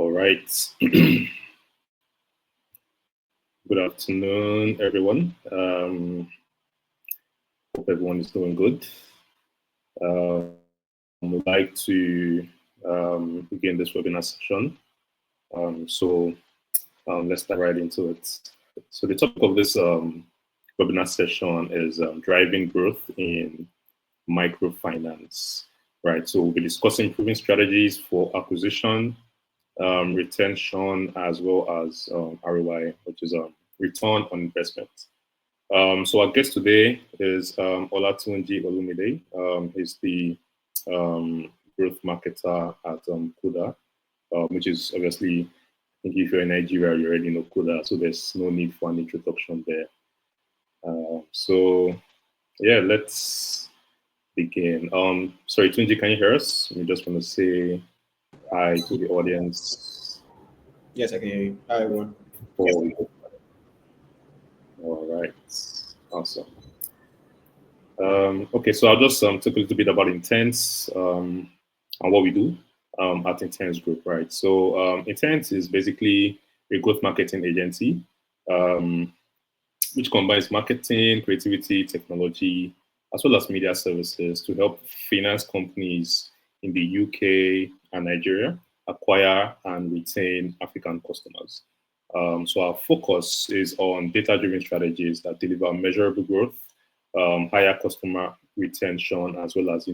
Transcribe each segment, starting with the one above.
All right. Good afternoon, everyone. Hope everyone is doing good. We'd like to begin this webinar session. Let's dive right into it. So the topic of this webinar session is driving growth in microfinance. Right. So we'll be discussing proven strategies for acquisition, retention, as well as ROI, which is return on investment. So our guest today is Olatunji Olumide. He's the growth marketer at Kuda, which is obviously, I think if you're in Nigeria, you already know Kuda, so there's no need for an introduction there. Yeah, let's begin. Sorry, Tunji, can you hear us? We just want to say hi to the audience. Yes, I can hear you. Hi, everyone. All right, awesome. Okay, so I'll just talk a little bit about Intense and what we do at Intense Group, right? So Intense is basically a growth marketing agency which combines marketing, creativity, technology, as well as media services to help finance companies in the UK and Nigeria acquire and retain African customers. So our focus is on data-driven strategies that deliver measurable growth, higher customer retention, as well as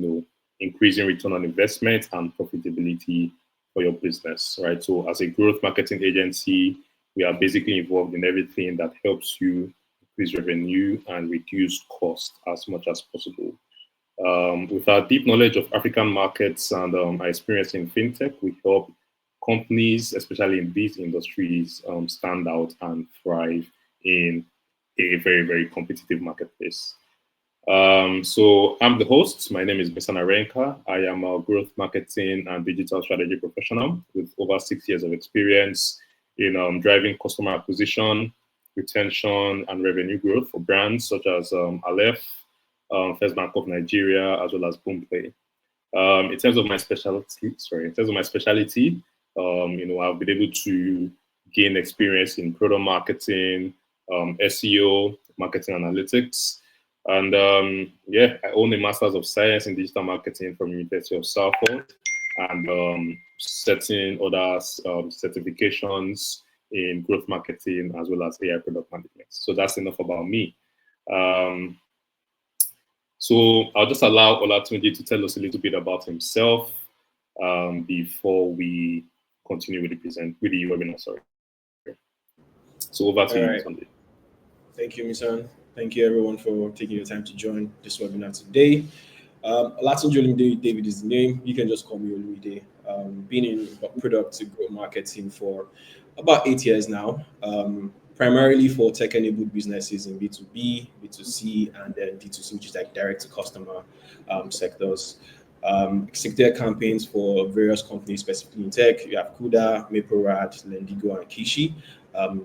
increasing return on investment and profitability for your business, right? So as a growth marketing agency, we are basically involved in everything that helps you increase revenue and reduce cost as much as possible. With our deep knowledge of African markets and our experience in fintech, we help companies, especially in these industries, stand out and thrive in a very, very competitive marketplace. So I'm the host. My name is Besana Renka. I am a growth marketing and digital strategy professional with over 6 years of experience in driving customer acquisition, retention, and revenue growth for brands such as Aleph, First Bank of Nigeria, as well as Boomplay. In terms of my specialty, I've been able to gain experience in product marketing, SEO, marketing analytics, and I own a Master's of Science in Digital Marketing from University of Salford, and certain other certifications in growth marketing as well as AI product management. So that's enough about me. So I'll just allow Olatunji to tell us a little bit about himself before we continue with the webinar. Sorry. So over to you, Tunji. Thank you, Misan. Thank you, everyone, for taking your time to join this webinar today. Olatunji Olumide David is the name. You can just call me Olumide. Been in product to growth marketing for about 8 years now. Primarily for tech-enabled businesses in B2B, B2C, and then D2C, which is like direct-to-customer sectors. Executed campaigns for various companies, specifically in tech. You have Kuda, Microfinance, Lendigo, and Kishi,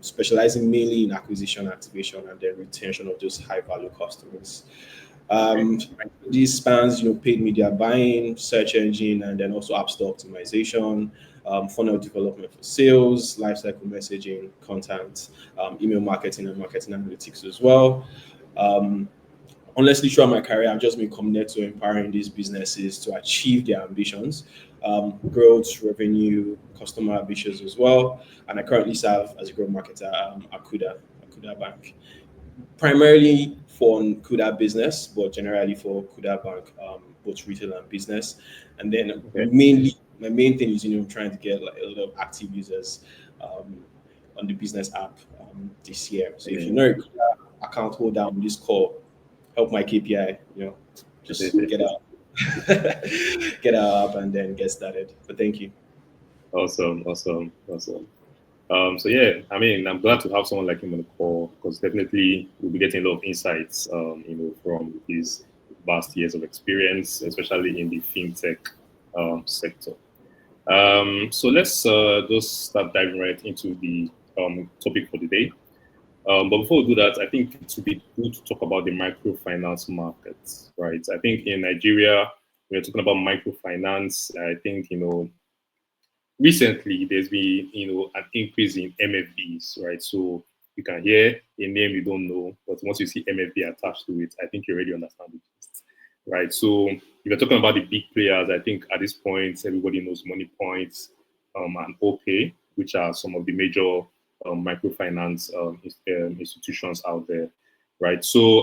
specializing mainly in acquisition, activation, and then retention of those high-value customers. This spans, paid media buying, search engine, and then also app store optimization, funnel development for sales, lifecycle messaging, content, email marketing, and marketing analytics as well. Honestly, throughout my career, I've just been committed to empowering these businesses to achieve their ambitions, growth, revenue, customer ambitions as well. And I currently serve as a growth marketer at Kuda Bank, primarily for Kuda business, but generally for Kuda Bank, both retail and business. And then my main thing is trying to get like a lot of active users on the business app this year. So if you know a Kuda account holder on this call, help my KPI, just get out get our app and then get started. But thank you. Awesome. So yeah, I mean, I'm glad to have someone like him on the call because definitely we'll be getting a lot of insights, from his vast years of experience, especially in the fintech sector. So let's just start diving right into the topic for the day. But before we do that, I think it would be good to talk about the microfinance market, right? I think in Nigeria, we're talking about microfinance. I think, recently there's been an increase in MFBs, right? So you can hear a name you don't know, but once you see MFB attached to it, I think you already understand it, right? So if you're talking about the big players, I think at this point everybody knows Money Points and OPay, which are some of the major microfinance institutions out there, right? So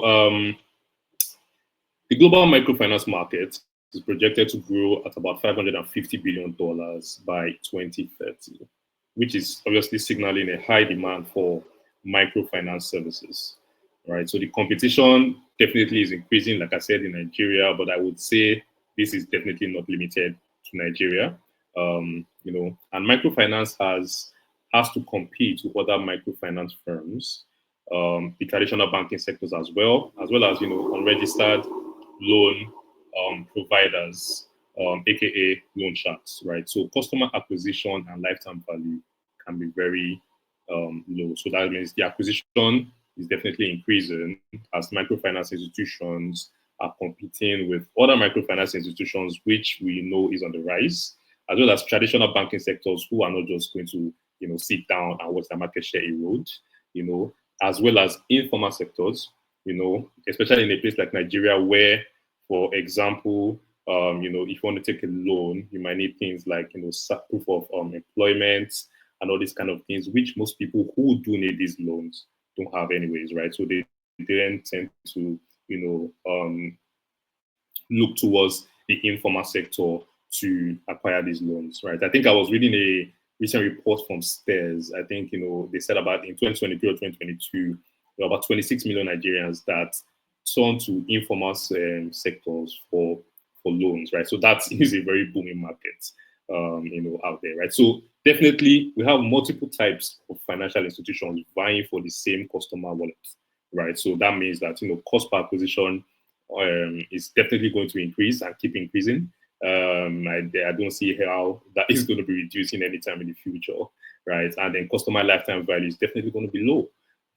the global microfinance market is projected to grow at about $550 billion by 2030, which is obviously signaling a high demand for microfinance services. Right. So the competition definitely is increasing, like I said, in Nigeria, but I would say this is definitely not limited to Nigeria. And microfinance has to compete with other microfinance firms, the traditional banking sectors as well as unregistered loan providers, aka loan sharks, right? So customer acquisition and lifetime value can be very low. So that means the acquisition is definitely increasing as microfinance institutions are competing with other microfinance institutions, which we know is on the rise, as well as traditional banking sectors who are not just going to sit down and watch the market share erode, as well as informal sectors, especially in a place like Nigeria where, for example, if you want to take a loan, you might need things like, proof of employment and all these kind of things, which most people who do need these loans don't have anyways, right? So they then tend to, look towards the informal sector to acquire these loans, right? I think I was reading a recent report from STARS. I think, they said about in 2023 or 2022, there were about 26 million Nigerians that turned to informal sectors for loans, right? So that is a very booming market, out there, right? So definitely we have multiple types of financial institutions vying for the same customer wallet, right? So that means that, cost per acquisition is definitely going to increase and keep increasing. I don't see how that is going to be reducing anytime in the future, right? And then customer lifetime value is definitely going to be low,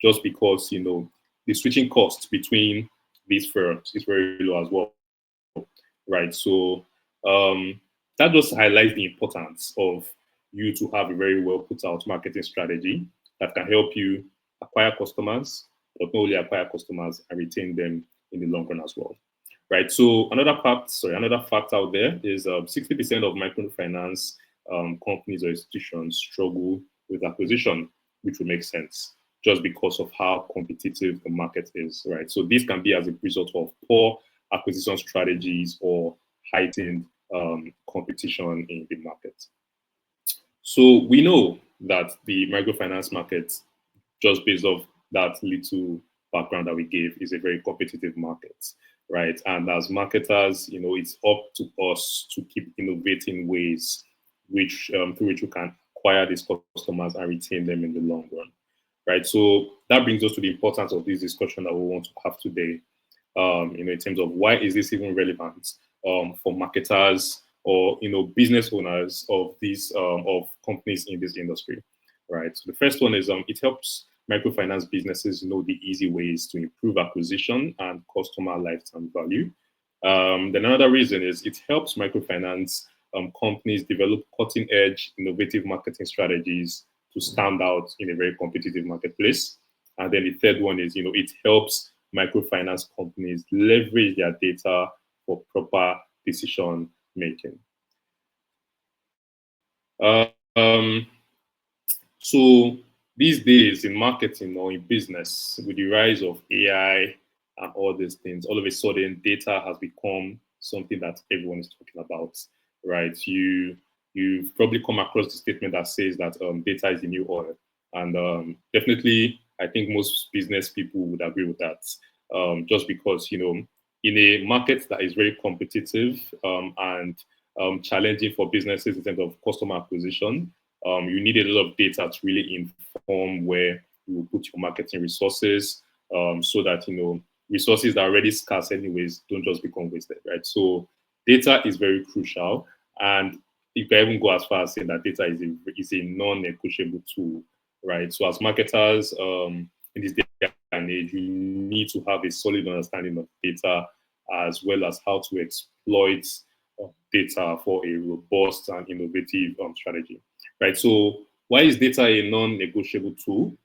just because the switching costs between these firms is very low as well, right? So that just highlights the importance of you to have a very well put out marketing strategy that can help you acquire customers, but not only acquire customers and retain them in the long run as well. Right. So another fact out there is 60% of microfinance companies or institutions struggle with acquisition, which would make sense just because of how competitive the market is. Right. So this can be as a result of poor acquisition strategies or heightened competition in the market. So we know that the microfinance market, just based off that little background that we gave, is a very competitive market, right? And as marketers, it's up to us to keep innovating ways through which we can acquire these customers and retain them in the long run, right? So that brings us to the importance of this discussion that we want to have today. In terms of why is this even relevant for marketers or business owners of these of companies in this industry, right? So the first one is it helps microfinance businesses know the easy ways to improve acquisition and customer lifetime value. Then another reason is it helps microfinance companies develop cutting edge, innovative marketing strategies to stand out in a very competitive marketplace. And then the third one is, it helps microfinance companies leverage their data for proper decision making. Um, so these days in marketing or in business, with the rise of AI and all these things, all of a sudden data has become something that everyone is talking about, right? You've probably come across the statement that says that data is the new oil, and definitely I think most business people would agree with that. Just because in a market that is very competitive and challenging for businesses in terms of customer acquisition, you need a lot of data to really inform where you will put your marketing resources, so that resources that are already scarce anyways don't just become wasted, right? So data is very crucial, and you can even go as far as saying that data is a non-negotiable tool, right? So as marketers in this day and age, you need to have a solid understanding of data as well as how to exploit data for a robust and innovative strategy, right? So why is data a non-negotiable tool?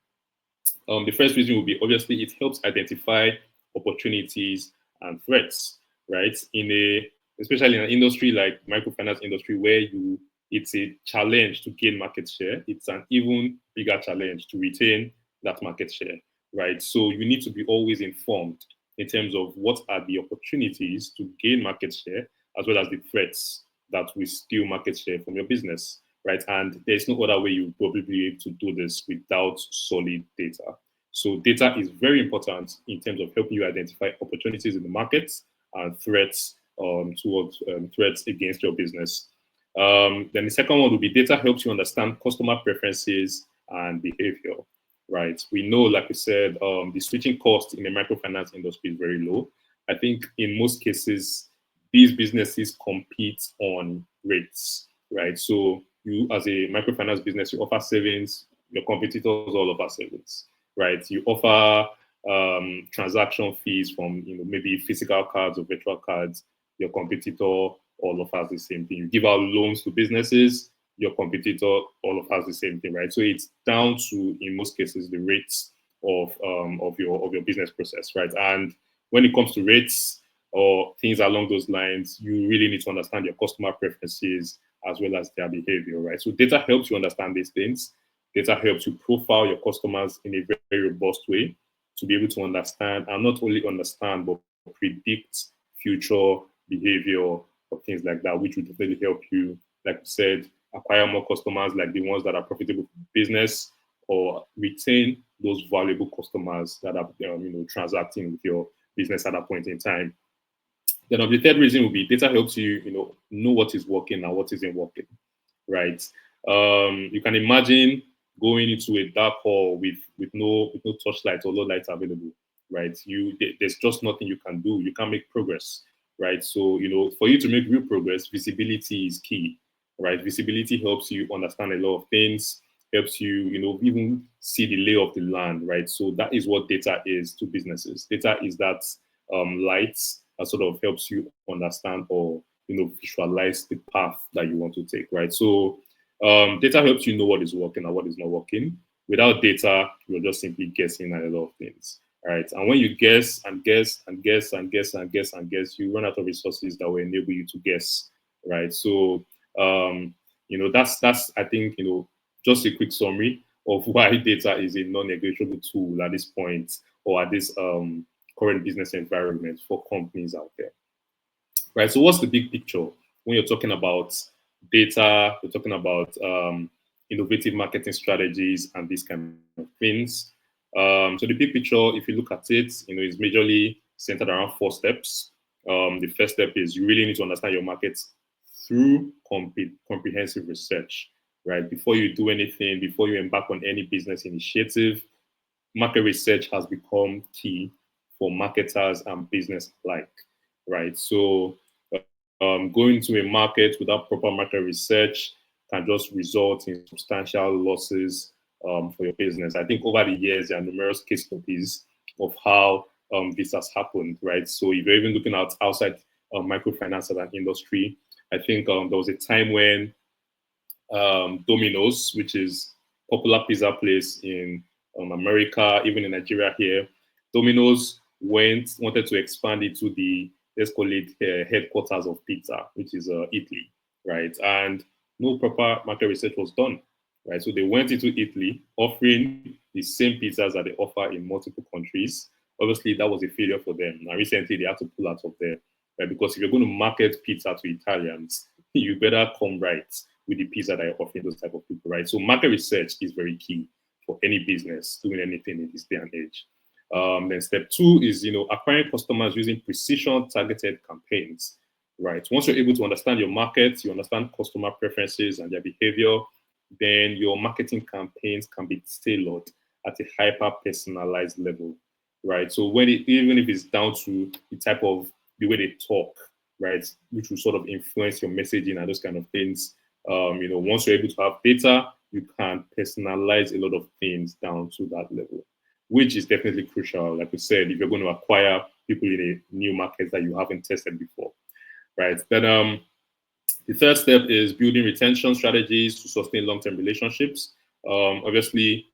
The first reason will be obviously it helps identify opportunities and threats, right? In a especially in an industry like microfinance industry where you it's a challenge to gain market share, it's an even bigger challenge to retain that market share, right? So you need to be always informed in terms of what are the opportunities to gain market share as well as the threats that will steal market share from your business, right? And there's no other way you probably be able to do this without solid data. So data is very important in terms of helping you identify opportunities in the markets and threats towards threats against your business. Then the second one will be data helps you understand customer preferences and behavior, right? We know, like we said, the switching cost in the microfinance industry is very low. I think in most cases, these businesses compete on rates, right? So you, as a microfinance business, you offer savings. Your competitors all offer savings, right? You offer transaction fees from maybe physical cards or virtual cards. Your competitor all offers the same thing. You give out loans to businesses. Your competitor all offers the same thing, right? So it's down to in most cases the rates of your business process, right? And when it comes to rates or things along those lines, you really need to understand your customer preferences as well as their behavior, right? So data helps you understand these things. Data helps you profile your customers in a very, very robust way to be able to understand and not only understand but predict future behavior or things like that, which will definitely help you, like I said, acquire more customers like the ones that are profitable for business or retain those valuable customers that are transacting with your business at that point in time. Then the third reason will be data helps you, know what is working and what isn't working, right? You can imagine going into a dark hall with no torchlight or low light available, right? There's just nothing you can do. You can't make progress, right? So for you to make real progress, visibility is key, right? Visibility helps you understand a lot of things, helps you even see the lay of the land, right? So that is what data is to businesses. Data is that light that sort of helps you understand or visualize the path that you want to take, right? So data helps you know what is working and what is not working. Without data, you're just simply guessing at a lot of things, right? And when you guess and guess and guess and guess and guess and guess, you run out of resources that will enable you to guess, right? So that's I think just a quick summary of why data is a non-negotiable tool at this point or at this current business environment for companies out there, right? So what's the big picture when you're talking about data? You're talking about innovative marketing strategies and these kind of things. So the big picture, if you look at it, is majorly centered around four steps. The first step is you really need to understand your market through comprehensive research, right? Before you do anything, before you embark on any business initiative, market research has become key for marketers and business alike, right? So going to a market without proper market research can just result in substantial losses for your business. I think over the years, there are numerous case studies of how this has happened, right? So if you're even looking at outside microfinance as an industry, I think there was a time when Domino's, which is popular pizza place in America, even in Nigeria here, Domino's wanted to expand into the, let's call it, headquarters of pizza, which is Italy, right? And no proper market research was done, right? So they went into Italy offering the same pizzas that they offer in multiple countries. Obviously, that was a failure for them. Now, recently, they had to pull out of there, right? Because if you're going to market pizza to Italians, you better come right with the pizza that you're offering those type of people, right? So market research is very key for any business doing anything in this day and age. Then step two is acquiring customers using precision targeted campaigns, right? Once you're able to understand your market, you understand customer preferences and their behavior, then your marketing campaigns can be tailored at a hyper personalized level, right? So even if it's down to the type of the way they talk, right, which will sort of influence your messaging and those kind of things. Once you're able to have data, you can personalize a lot of things down to that level, which is definitely crucial. Like we said, if you're going to acquire people in a new market that you haven't tested before, right? Then The third step is building retention strategies to sustain long-term relationships. Obviously,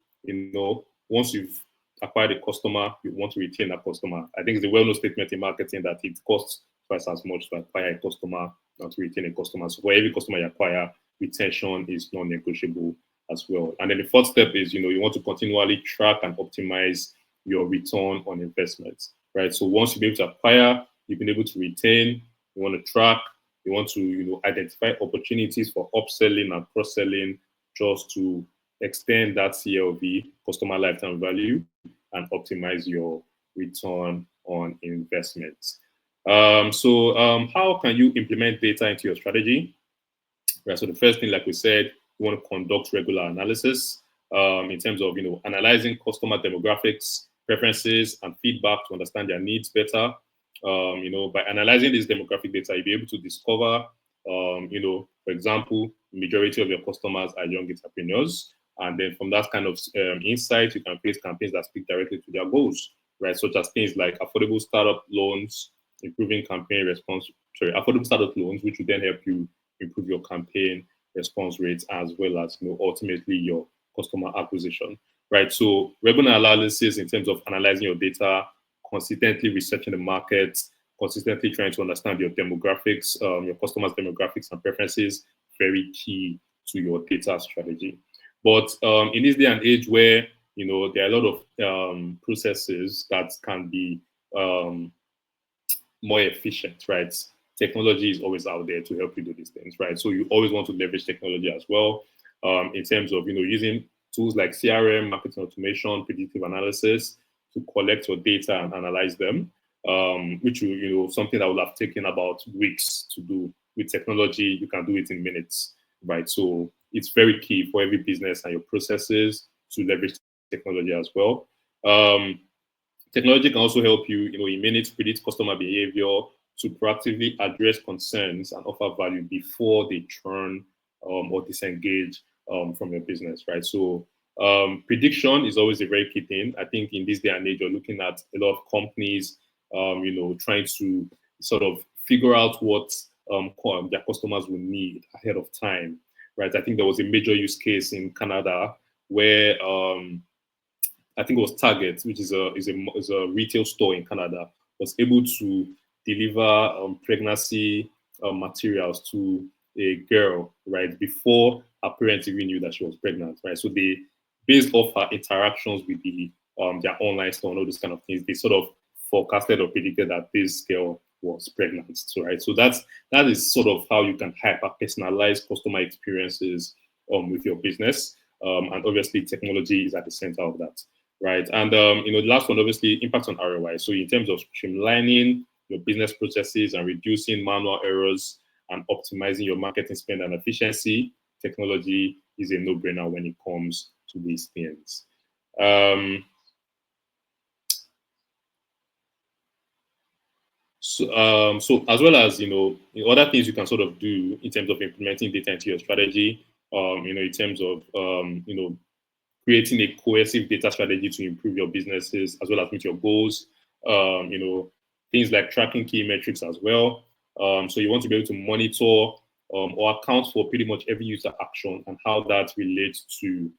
once you've acquired a customer, you want to retain that customer. I think it's a well-known statement in marketing that it costs twice as much to acquire a customer than to retain a customer. So for every customer you acquire, retention is non-negotiable as well. And then the fourth step is, you want to continually track and optimize your return on investments, right? So once you've been able to acquire, you've been able to retain, you want to track, you want to, identify opportunities for upselling and cross-selling just to extend that CLV, customer lifetime value, and optimize your return on investments. How can you implement data into your strategy? Right. So the first thing, like we said, you want to conduct regular analysis in terms of analyzing customer demographics, preferences, and feedback to understand their needs better. By analyzing this demographic data, you'll be able to discover, for example, the majority of your customers are young entrepreneurs. And then from that kind of insight, you can create campaigns that speak directly to their goals, right? Such as things like affordable startup loans, improving campaign response, affordable startup loans, which will then help you improve your campaign response rates as well as ultimately your customer acquisition, right? So regular analysis in terms of analyzing your data, consistently researching the market, consistently trying to understand your demographics, your customers' demographics and preferences, very key to your data strategy. But in this day and age where there are a lot of processes that can be more efficient, right? Technology is always out there to help you do these things, right? So you always want to leverage technology as well in terms of using tools like CRM, marketing automation, predictive analysis to collect your data and analyze them, which something that would have taken about weeks to do. With technology, you can do it in minutes, right? So it's very key for every business and your processes to leverage technology as well. Technology can also help you, in minutes, predict customer behavior to proactively address concerns and offer value before they churn or disengage from your business, right? So prediction is always a very key thing. I think in this day and age, you're looking at a lot of companies, trying to sort of figure out what their customers will need ahead of time, right? I think there was a major use case in Canada where I think it was Target, which is a retail store in Canada, was able to deliver pregnancy materials to a girl right before her parents even knew that she was pregnant, right? So they, based off her interactions with their online store and all those kind of things, they sort of forecasted or predicted that this girl was pregnant. So right, so that is sort of how you can hyper personalize customer experiences with your business, and obviously technology is at the center of that. Right. And the last one, obviously, impact on ROI. So in terms of streamlining your business processes and reducing manual errors and optimizing your marketing spend and efficiency, technology is a no-brainer when it comes to these things. So as well as other things you can sort of do in terms of implementing data into your strategy, in terms of creating a cohesive data strategy to improve your businesses as well as meet your goals. Things like tracking key metrics as well. So you want to be able to monitor or account for pretty much every user action and how that relates to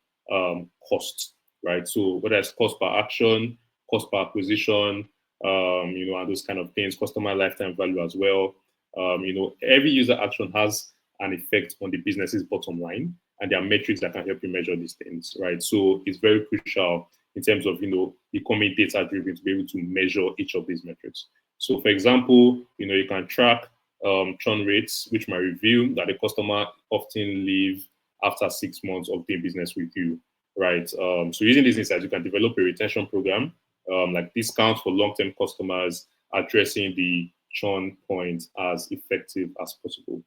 cost, right? So whether it's cost per action, cost per acquisition, and those kind of things, customer lifetime value as well. Every user action has an effect on the business's bottom line, and there are metrics that can help you measure these things, right? So it's very crucial in terms of becoming data driven to be able to measure each of these metrics. So, for example, you can track churn rates, which might reveal that the customer often leave after 6 months of doing business with you, right? So using these insights, you can develop a retention program, like discounts for long-term customers, addressing the churn point as effective as possible.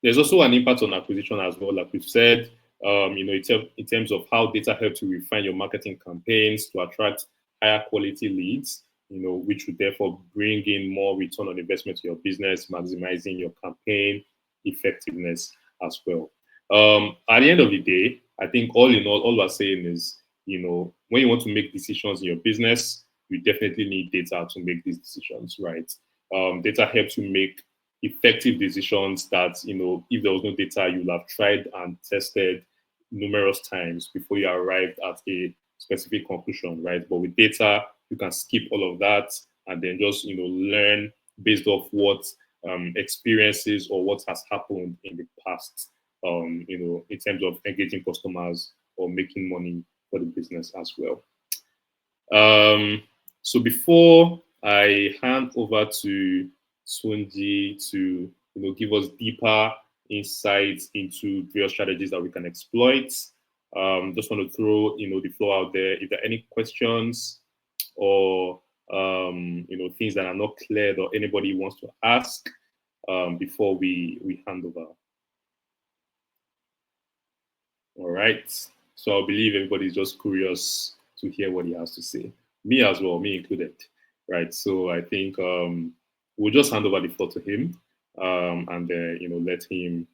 There's also an impact on acquisition as well, like we've said. In terms of how data helps you refine your marketing campaigns to attract higher quality leads, which would therefore bring in more return on investment to your business, maximizing your campaign effectiveness as well. At the end of the day, I think all in all we're saying is, when you want to make decisions in your business, you definitely need data to make these decisions, right? Data helps you make effective decisions that, if there was no data, you'll have tried and tested numerous times before you arrived at a specific conclusion, right? But with data, you can skip all of that and then just, learn based off what experiences or what has happened in the past, in terms of engaging customers or making money for the business as well. Um, so before I hand over to Sunji to give us deeper insights into various strategies that we can exploit, just want to throw the floor out there. If there are any questions or things that are not clear or anybody wants to ask before we hand over. All right. So I believe everybody's just curious to hear what he has to say. Me as well, me included. Right. So I think we'll just hand over the floor to him, and then let him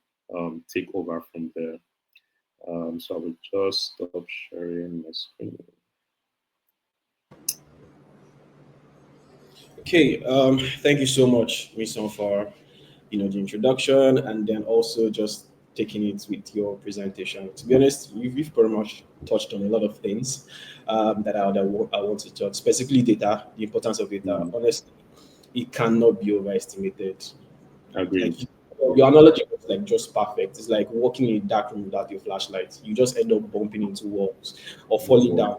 take over from there. So I will just stop sharing my screen. Okay, thank you so much, Mason, for the introduction and then also just taking it with your presentation. To be honest, you've pretty much touched on a lot of things I want to talk, specifically data, the importance of data. Honestly, it cannot be overestimated. Like Agreed. your analogy was like just perfect. It's like walking in a dark room without your flashlight. You just end up bumping into walls or falling down.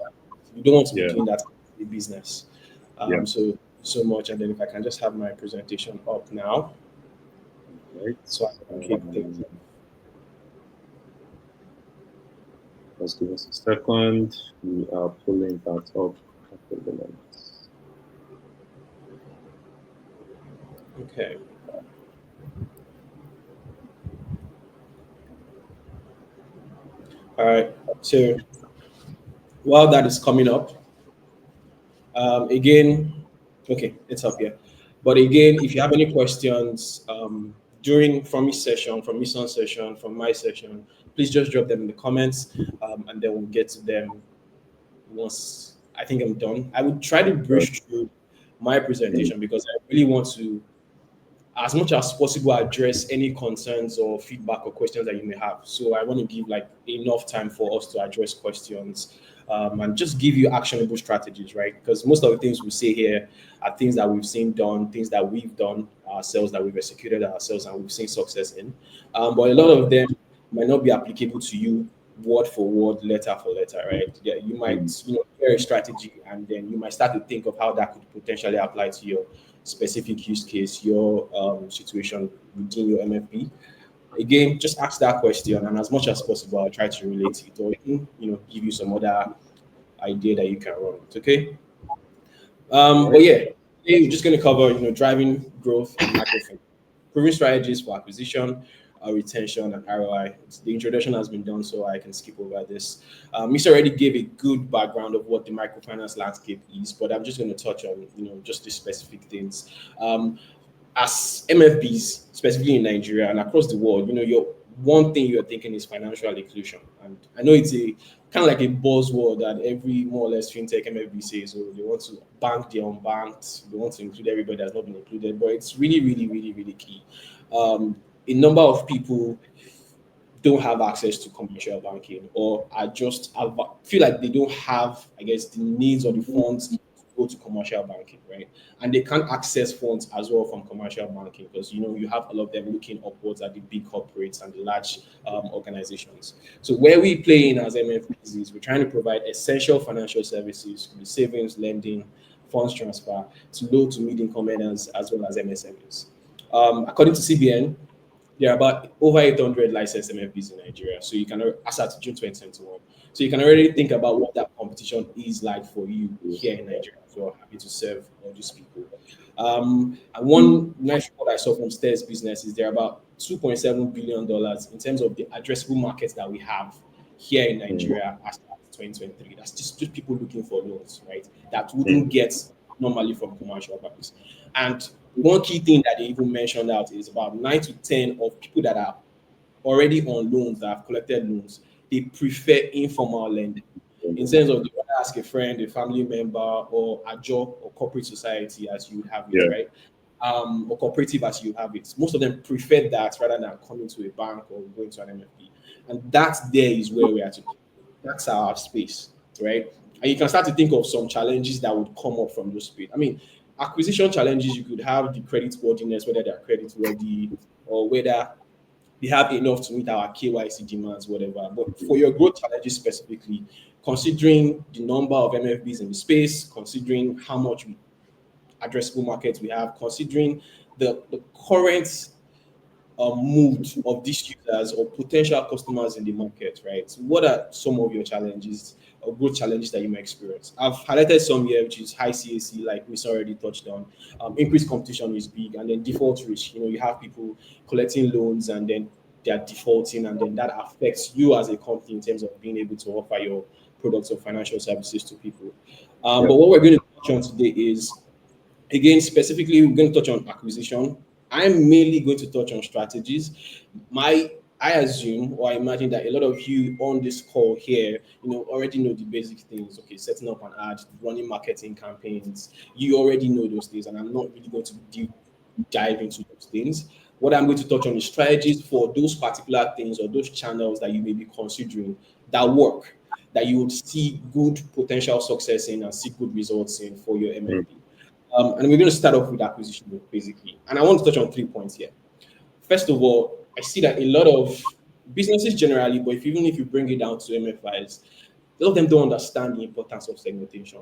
You don't want to be Yeah. doing that in business. Yeah. So much. And then if I can just have my presentation up now, Right. so I can kick things. Just give us a second. We are pulling that up at the moment. Okay. All right. So while that is coming up, again, okay, it's up here. But again, if you have any questions during from each session, from Mison's session, from my session, please just drop them in the comments, and then we'll get to them once I think I'm done. I would try to brush through my presentation because I really want to, as much as possible, address any concerns or feedback or questions that you may have. So I want to give like enough time for us to address questions, and just give you actionable strategies, right? Because most of the things we say here are things that we've seen done, things that we've done ourselves, that we've executed ourselves, and we've seen success in. But a lot of them might not be applicable to you word for word, letter for letter, right? Yeah, you might hear a strategy, and then you might start to think of how that could potentially apply to your specific use case, your situation within your MFP. Again, just ask that question, and as much as possible, I'll try to relate it or give you some other idea that you can run with. Okay. But yeah, today we're just going to cover driving growth in microfinance, proven strategies for acquisition, retention, and ROI. The introduction has been done, so I can skip over this. Mr. already gave a good background of what the microfinance landscape is, but I'm just going to touch on just the specific things. As MFBs, specifically in Nigeria and across the world, your one thing you're thinking is financial inclusion. And I know it's a kind of like a buzzword that every more or less fintech MFB says, oh, they want to bank the unbanked, they want to include everybody that's not been included, but it's really, really, really, really key. A number of people don't have access to commercial banking or are just feel like they don't have, I guess, the needs or the funds to go to commercial banking, right? And they can't access funds as well from commercial banking because you have a lot of them looking upwards at the big corporates and the large organizations. So where we play in as MFPs is we're trying to provide essential financial services, savings, lending, funds transfer to low to mid income earners as well as MSMEs. According to CBN, there are about over 800 licensed MFBs in Nigeria. So you can, as at June 2021. So you can already think about what that competition is like for you here in Nigeria. So happy to serve all these people. And one nice report I saw from Stairs Business is there are about $2.7 billion in terms of the addressable markets that we have here in Nigeria as of 2023. That's just people looking for loans, right? That wouldn't get normally from commercial banks. And one key thing that they even mentioned out is about 9 to 10 of people that are already on loans, that have collected loans, they prefer informal lending. In terms of, you want to ask a friend, a family member, or a job or corporate society, as you would have it, right? or cooperative as you have it. Most of them prefer that rather than coming to a bank or going to an MFP. And that there is where we are today. That's our space, right? And you can start to think of some challenges that would come up from those space. I mean, acquisition challenges, you could have the credit worthiness, whether they're credit worthy or whether they have enough to meet our KYC demands, whatever. But for your growth challenges specifically, considering the number of MFBs in the space, considering how much addressable market we have, considering the current mood of these users or potential customers in the market, right? So what are some of your challenges or growth challenges that you may experience? I've highlighted some here, which is high CAC, like Miss already touched on. Increased competition is big, and then default risk. You have people collecting loans and then they are defaulting, and then that affects you as a company in terms of being able to offer your products or financial services to people. Yeah. But what we're going to touch on today is, again, specifically, we're going to touch on acquisition. I'm mainly going to touch on strategies. I assume or I imagine that a lot of you on this call here, already know the basic things. Okay, setting up an ad, running marketing campaigns. You already know those things, and I'm not really going to dive into those things. What I'm going to touch on is strategies for those particular things or those channels that you may be considering that work, that you would see good potential success in and see good results in for your Mm. MLP. And we're going to start off with acquisition, basically. And I want to touch on 3 points here. First of all, I see that a lot of businesses generally, but even if you bring it down to MFIs, a lot of them don't understand the importance of segmentation.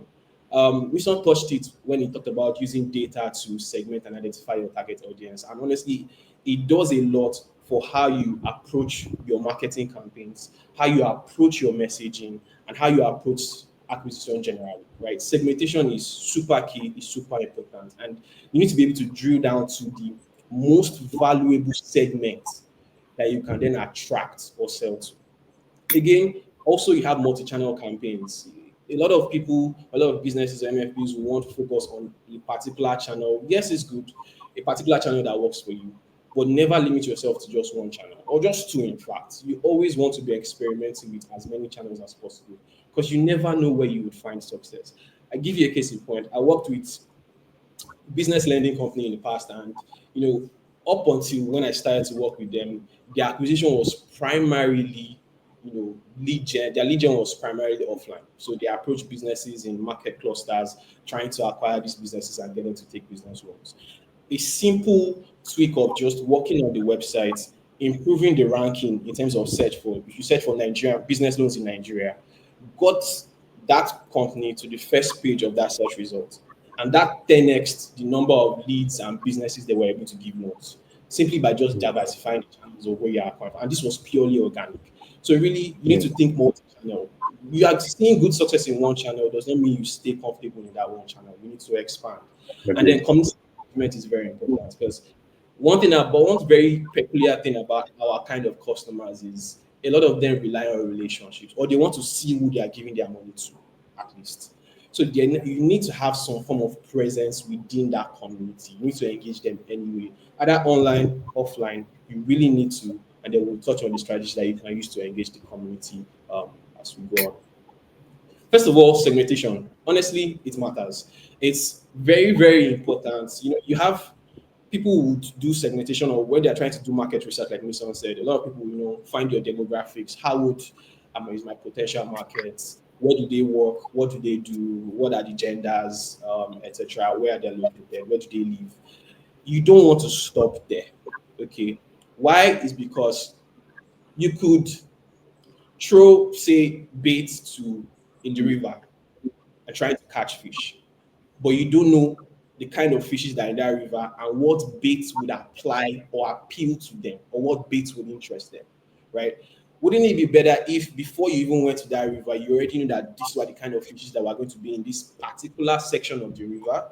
Wilson touched it when he talked about using data to segment and identify your target audience. And honestly, it does a lot for how you approach your marketing campaigns, how you approach your messaging, and how you approach acquisition generally, right? Segmentation is super key, is super important. And you need to be able to drill down to the most valuable segment that you can then attract or sell to. Again, also you have multi-channel campaigns. A lot of people, a lot of businesses, MFPs will want to focus on a particular channel. Yes, it's good, a particular channel that works for you, but never limit yourself to just one channel or just two. In fact, you always want to be experimenting with as many channels as possible because you never know where you would find success. I give you a case in point. I worked with business lending company in the past, and up until when I started to work with them, the acquisition was primarily, lead gen. Their lead gen was primarily offline, so they approach businesses in market clusters, trying to acquire these businesses and get them to take business loans. A simple tweak of just working on the website, improving the ranking in terms of search for, if you search for Nigeria business loans in Nigeria, got that company to the first page of that search result. And that 10x the number of leads and businesses they were able to give loans simply by just diversifying the channels of where you are acquiring. And this was purely organic. So really, you need Mm. to think multi-channel. You are seeing good success in one channel does not mean you stay comfortable in that one channel. You need to expand. And Agree. then community engagement is very important because one very peculiar thing about our kind of customers is a lot of them rely on relationships or they want to see who they are giving their money to, at least. So then you need to have some form of presence within that community. You need to engage them anyway, either online, offline. You really need to, and then we'll touch on the strategy that you can use to engage the community as we go on. First of all, segmentation. Honestly, it matters. It's very, very important. You have people would do segmentation or when they're trying to do market research, like Mason said, a lot of people, find your demographics. How would is my potential markets? Where do they work? What do they do? What are the genders, etc.? Where are they located? Where do they live? You don't want to stop there. Okay. Why is because you could throw, say, bait to in the river and try to catch fish, but you don't know the kind of fishes that are in that river and what baits would apply or appeal to them or what baits would interest them, right? Wouldn't it be better if before you even went to that river, you already knew that these were the kind of fishes that were going to be in this particular section of the river,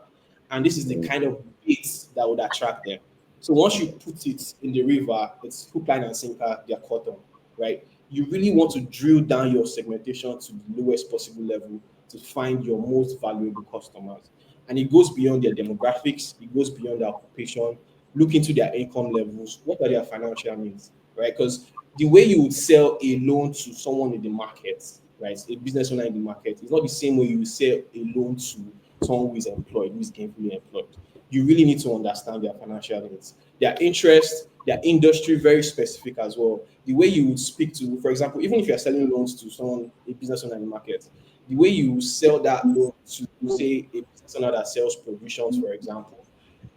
and this is the Mm. kind of baits that would attract them. So once you put it in the river, it's hook, line, and sinker, they're caught on, right? You really want to drill down your segmentation to the lowest possible level to find your most valuable customers. And it goes beyond their demographics, it goes beyond their occupation, look into their income levels, what are their financial needs, right? Because the way you would sell a loan to someone in the market, right, a business owner in the market, is not the same way you sell a loan to someone who is employed, who is gainfully employed. you really need to understand their financial needs, their interest, their industry, very specific as well. The way you would speak to, for example, even if you're selling loans to someone, a business owner in the market, the way you sell that loan to, say, a business owner that sells provisions, for example,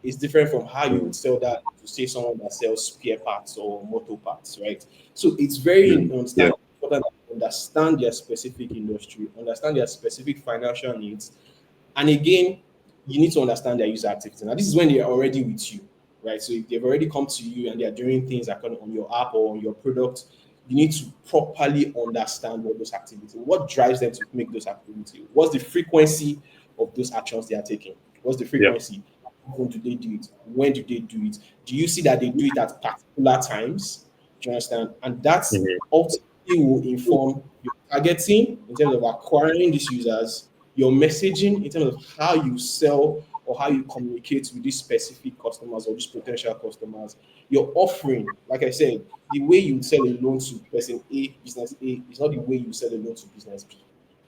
is different from how you mm, would sell that to, say, someone that sells spare parts or motor parts, right? So it's very mm, yeah, important to understand their specific industry, understand their specific financial needs, and again, you need to understand their user activity. Now, this is when they are already with you, right? So if they've already come to you and they are doing things like on your app or on your product, you need to properly understand what those activities, what drives them to make those activities, what's the frequency of those actions they are taking, what's the yeah, frequency, how often do they do it, when do they do it, do you see that they do it at particular times? Do you understand? And that's mhm, ultimately will inform your targeting in terms of acquiring these users, your messaging in terms of how you sell or how you communicate with these specific customers or these potential customers, your offering, like I said, the way you sell a loan to person A, business A, is not the way you sell a loan to business B,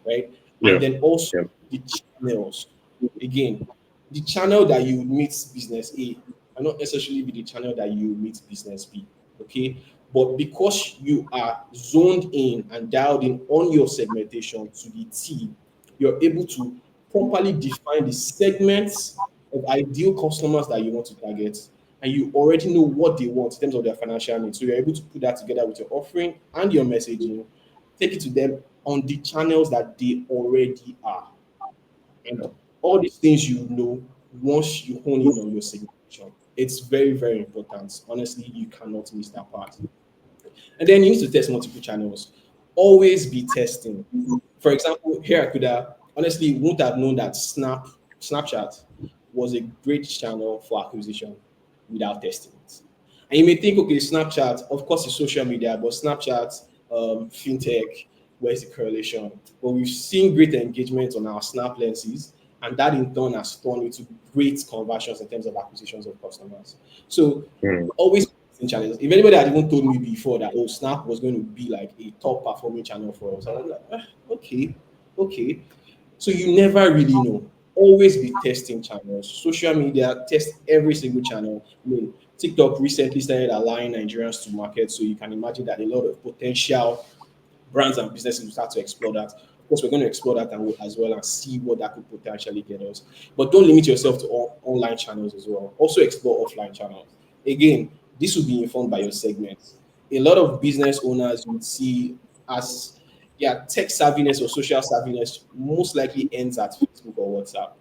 right? yeah, And then also yeah, the channels. Again, the channel that you meet business A will not necessarily be the channel that you meet business B. Okay. But because you are zoned in and dialed in on your segmentation to the T, you're able to properly define the segments of ideal customers that you want to target. And you already know what they want in terms of their financial needs. So you're able to put that together with your offering and your messaging, take it to them on the channels that they already are. And all these things you know once you hone in on your segmentation. It's very, very important. Honestly, you cannot miss that part. And then you need to test multiple channels. Always be testing. For example, here I could have honestly wouldn't have known that Snapchat was a great channel for acquisition without testing it. And you may think, okay, Snapchat, of course, it's social media, but Snapchat, fintech, where's the correlation? But we've seen great engagement on our Snap lenses, and that in turn has turned into great conversions in terms of acquisitions of customers. So mm, always in channels. If anybody had even told me before that Snap was going to be like a top performing channel for us, I was like, okay, okay. So you never really know. Always be testing channels. Social media, test every single channel. I mean, TikTok recently started allowing Nigerians to market, so you can imagine that a lot of potential brands and businesses will start to explore that. Of course, we're going to explore that as well and see what that could potentially get us. But don't limit yourself to all online channels as well. Also explore offline channels. Again, this will be informed by your segments. A lot of business owners would see as their tech savviness or social savviness most likely ends at Facebook or WhatsApp.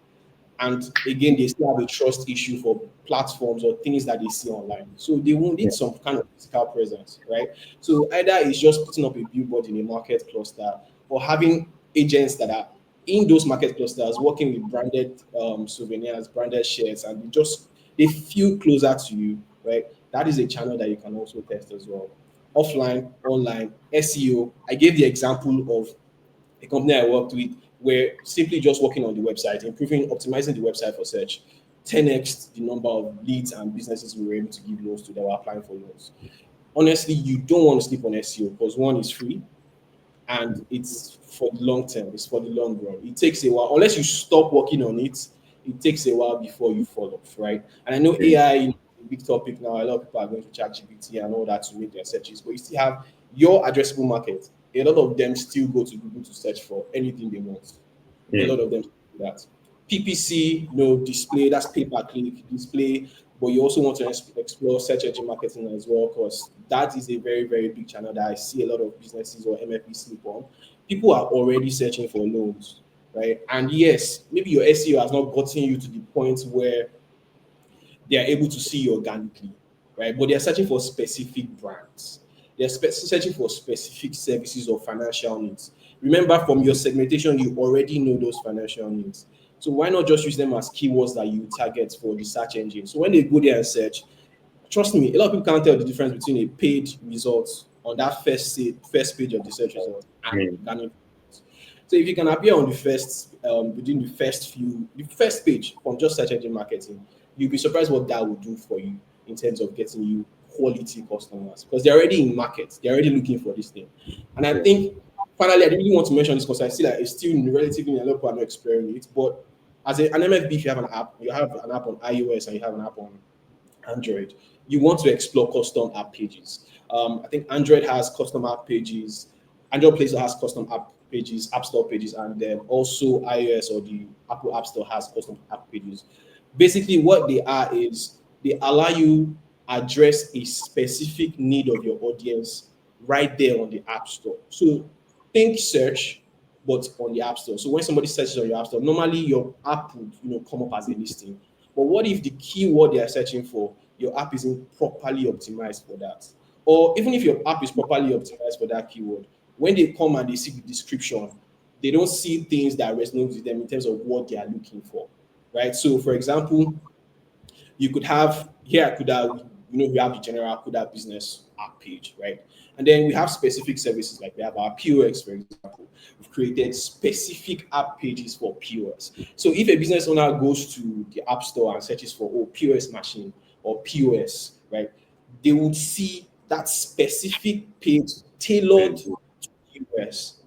And again, they still have a trust issue for platforms or things that they see online. So they will yeah, need some kind of physical presence, right? So either it's just putting up a billboard in a market cluster or having agents that are in those market clusters working with branded souvenirs, branded shirts, and they feel closer to you, right? That is a channel that you can also test as well. Offline, online, SEO. I gave the example of a company I worked with were simply just working on the website, improving, optimizing the website for search, 10x the number of leads and businesses we were able to give loans to that were applying for loans. Honestly, you don't want to sleep on SEO because one is free and it's for the long term, it's for the long run. It takes a while, unless you stop working on it, it takes a while before you fall off, right? And I know mm, AI is a big topic now. A lot of people are going to ChatGPT and all that to make their searches, but you still have your addressable market. A lot of them still go to Google to search for anything they want. A mm, lot of them do that. PPC, display, that's pay per click display, but you also want to explore search engine marketing as well, because that is a very, very big channel that I see a lot of businesses or MFP sleep on. People are already searching for loans, right? And yes, maybe your SEO has not gotten you to the point where they are able to see you organically, right? But they are searching for specific brands. They're searching for specific services or financial needs. Remember, from your segmentation, you already know those financial needs. So why not just use them as keywords that you target for the search engine? So when they go there and search, trust me, a lot of people can't tell the difference between a paid result on that first page of the search result and mm, organic. So if you can appear on the within the first page from just search engine marketing, you'll be surprised what that will do for you in terms of getting you quality customers because they're already in market, they're already looking for this thing. And I yeah, think finally, I really want to mention this because I see that it's still relatively a lot of people are not exploring it, but As an MFB, if you have an app, you have an app on iOS and you have an app on Android, you want to explore custom app pages. I think Android has custom app pages. Android Play Store has custom app pages, App Store pages, and then also iOS or the Apple App Store has custom app pages. Basically, what they are is they allow you address a specific need of your audience right there on the App Store. So think search, but on the App Store. So when somebody searches on your App Store, normally your app would come up as a listing. But what if the keyword they are searching for, your app isn't properly optimized for that? Or even if your app is properly optimized for that keyword, when they come and they see the description, they don't see things that resonate with them in terms of what they are looking for, right? So, for example, you could have here could have we have the general Kuda business app page, right? And then we have specific services like we have our POS, for example. We've created specific app pages for POS. So if a business owner goes to the app store and searches for POS machine or POS, right, they would see that specific page tailored Page. to POS.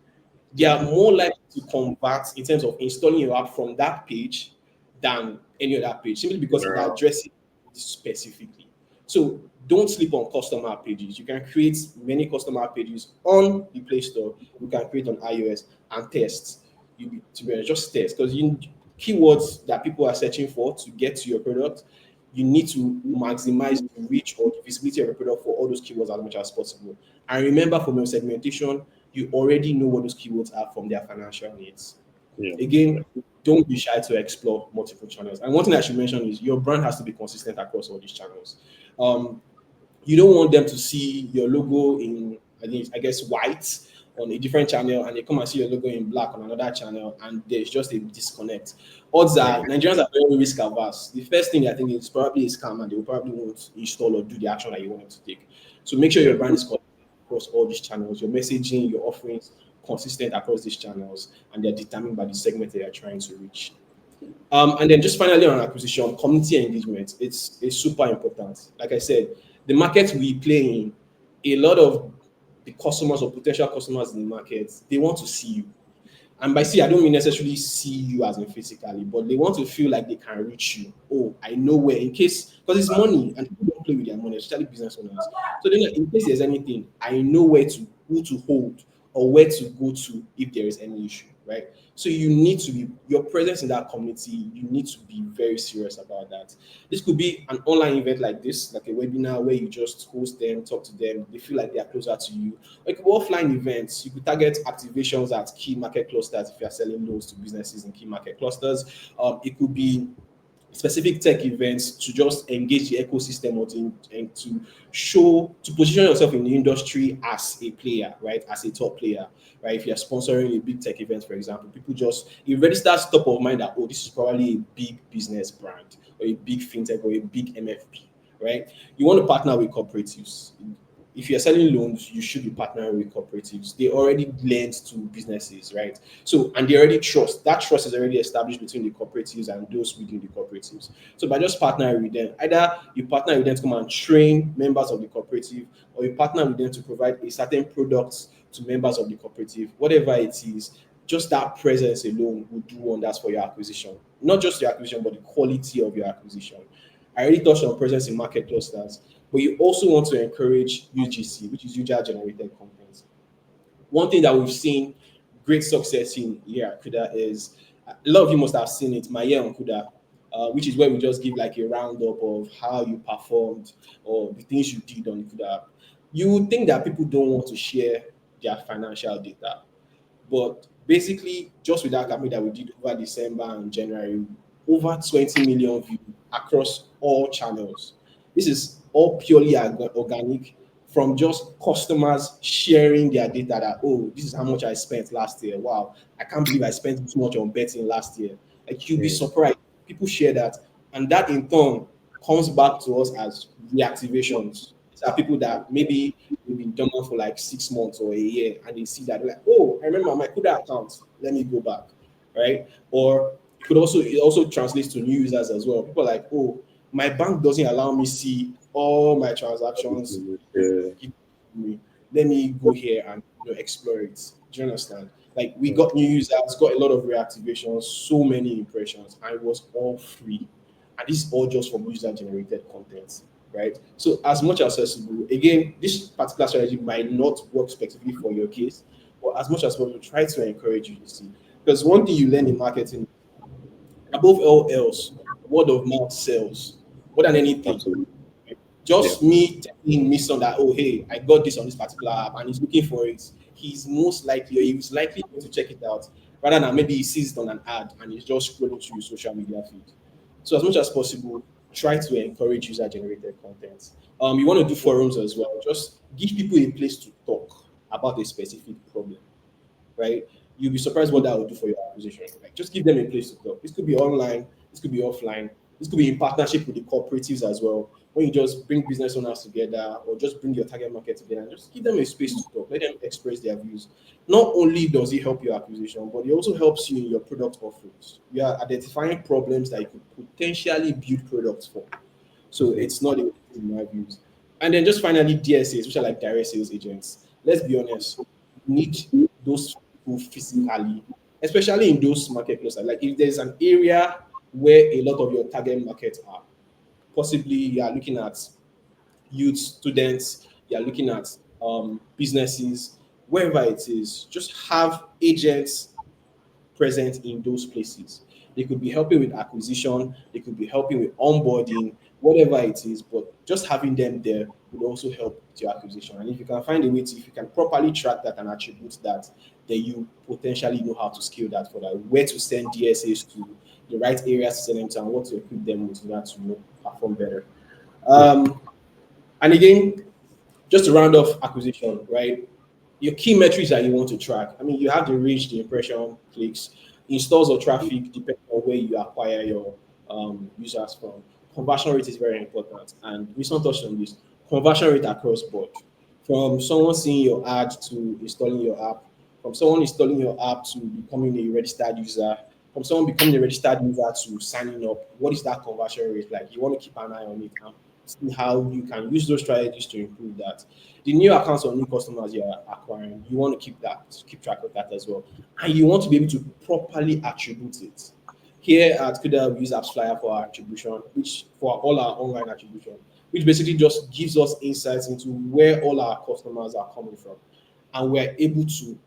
They are more likely to convert in terms of installing your app from that page than any other page, simply because it General. addresses it specifically. So don't sleep on custom app pages. You can create many custom app pages on the Play Store. You can create on iOS and test. To be honest, just test because you keywords that people are searching for to get to your product. You need to maximize the reach or the visibility of your product for all those keywords as much as possible. And remember, from your segmentation, you already know what those keywords are from their financial needs. Yeah. Yeah. Again, don't be shy to explore multiple channels. And one thing I should mention is your brand has to be consistent across all these channels. Um, you don't want them to see your logo in, I guess, white on a different channel, and they come and see your logo in black on another channel, and there's just a disconnect. Odds Yeah. are Nigerians are very risk averse. The first thing I think is probably a scam, and they will probably won't install or do the action that you want them to take. So make sure Yeah. your brand is consistent across all these channels, your messaging, your offerings consistent across these channels, and they're determined by the segment that you're trying to reach. And then just finally on acquisition, community engagement, it's super important. Like I said, the market we play in, a lot of the customers or potential customers in the market, they want to see you. And by see, I don't mean necessarily see you as in physically, but they want to feel like they can reach you. Oh, I know where, in case, because it's money and people don't play with their money, especially business owners. So then, in case there's anything, I know where to who to hold or where to go to if there is any issue, right? So you need to be your presence in that community. You need to be very serious about that. This could be an online event like this, like a webinar where you just host them, talk to them. They feel like they are closer to you. Like offline events, you could target activations at key market clusters if you are selling loans to businesses in key market clusters. It could be specific tech events to just engage the ecosystem or to show to position yourself in the industry as a player, right? As a top player, right? If you're sponsoring a big tech event, for example, people just it registers top of mind that this is probably a big business brand or a big fintech or a big MFP, right? You want to partner with cooperatives. If you're selling loans, you should be partnering with cooperatives. They already lend to businesses, right? So, and they already trust. That trust is already established between the cooperatives and those within the cooperatives. So, by just partnering with them, either you partner with them to come and train members of the cooperative, or you partner with them to provide a certain product to members of the cooperative, whatever it is, just that presence alone will do wonders for your acquisition. Not just your acquisition, but the quality of your acquisition. I already touched on presence in market clusters, but you also want to encourage UGC, which is user generated content. One thing that we've seen great success in here at Kuda is a lot of you must have seen it, my year on Kuda, which is where we just give like a roundup of how you performed or the things you did on Kuda app. You would think that people don't want to share their financial data, but basically, just with that campaign that we did over December and January, over 20 million views across all channels. This is all purely organic from just customers sharing their data that, this is how much I spent last year. Wow, I can't believe I spent this much on betting last year. Like, you'll be Mm. surprised. People share that. And that in turn comes back to us as reactivations. These are people that maybe they've been dormant for like 6 months or a year, and they see that they're like, I remember my Kuda account. Let me go back, right? Or it also translates to new users as well. People are like, my bank doesn't allow me see all my transactions. Yeah. Let me go here and explore it. Do you understand? Like we got new users, got a lot of reactivations, so many impressions, and it was all free. And this is all just from user generated content, right? So as much as possible, again, this particular strategy might not work specifically for your case, but as much as possible, try to encourage you to see. Because one thing you learn in marketing, above all else, word of mouth sells more than anything. Absolutely. Yeah. Just me telling me son that, oh hey, I got this on this particular app and he's looking for it, he's most likely, or he's likely going to check it out rather than maybe he sees it on an ad and he's just scrolling through his social media feed. So as much as possible, try to encourage user generated content. You want to do forums as well. Just give people a place to talk about a specific problem, right? You'll be surprised what that will do for your acquisition. Like just give them a place to talk. This could be online, this could be offline, this could be in partnership with the cooperatives as well. When you just bring business owners together or just bring your target market together and just give them a space to talk, let them express their views. Not only does it help your acquisition, but it also helps you in your product offerings. You are identifying problems that you could potentially build products for. So it's not a in my views. And then just finally DSAs, which are like direct sales agents. Let's be honest, you need those people physically, especially in those market clusters. Like if there's an area where a lot of your target market are, possibly you are looking at youth, students, you are looking at businesses, wherever it is, just have agents present in those places. They could be helping with acquisition, they could be helping with onboarding, whatever it is, but just having them there would also help with your acquisition. And if you can find a way to, if you can properly track that and attribute that, then you potentially know how to scale that for that, where to send DSAs to, the right areas to send them to, and what to equip them with in order to perform better. Yeah. And again, just to round off acquisition, right? Your key metrics that you want to track. I mean, you have the reach, the impression, clicks, installs or traffic, depending on where you acquire your users from. Conversion rate is very important, and we don't touch on this. Conversion rate across board, from someone seeing your ad to installing your app, from someone installing your app to becoming a registered user, from someone becoming a registered user to signing up. What is that conversion rate like? You want to keep an eye on it and see how you can use those strategies to improve that. The new accounts or new customers you're acquiring, you want to keep that, keep track of that as well. And you want to be able to properly attribute it. Here at Kuda, we use Apps Flyer for our attribution, which for all our online attribution, which basically just gives us insights into where all our customers are coming from. And we're able to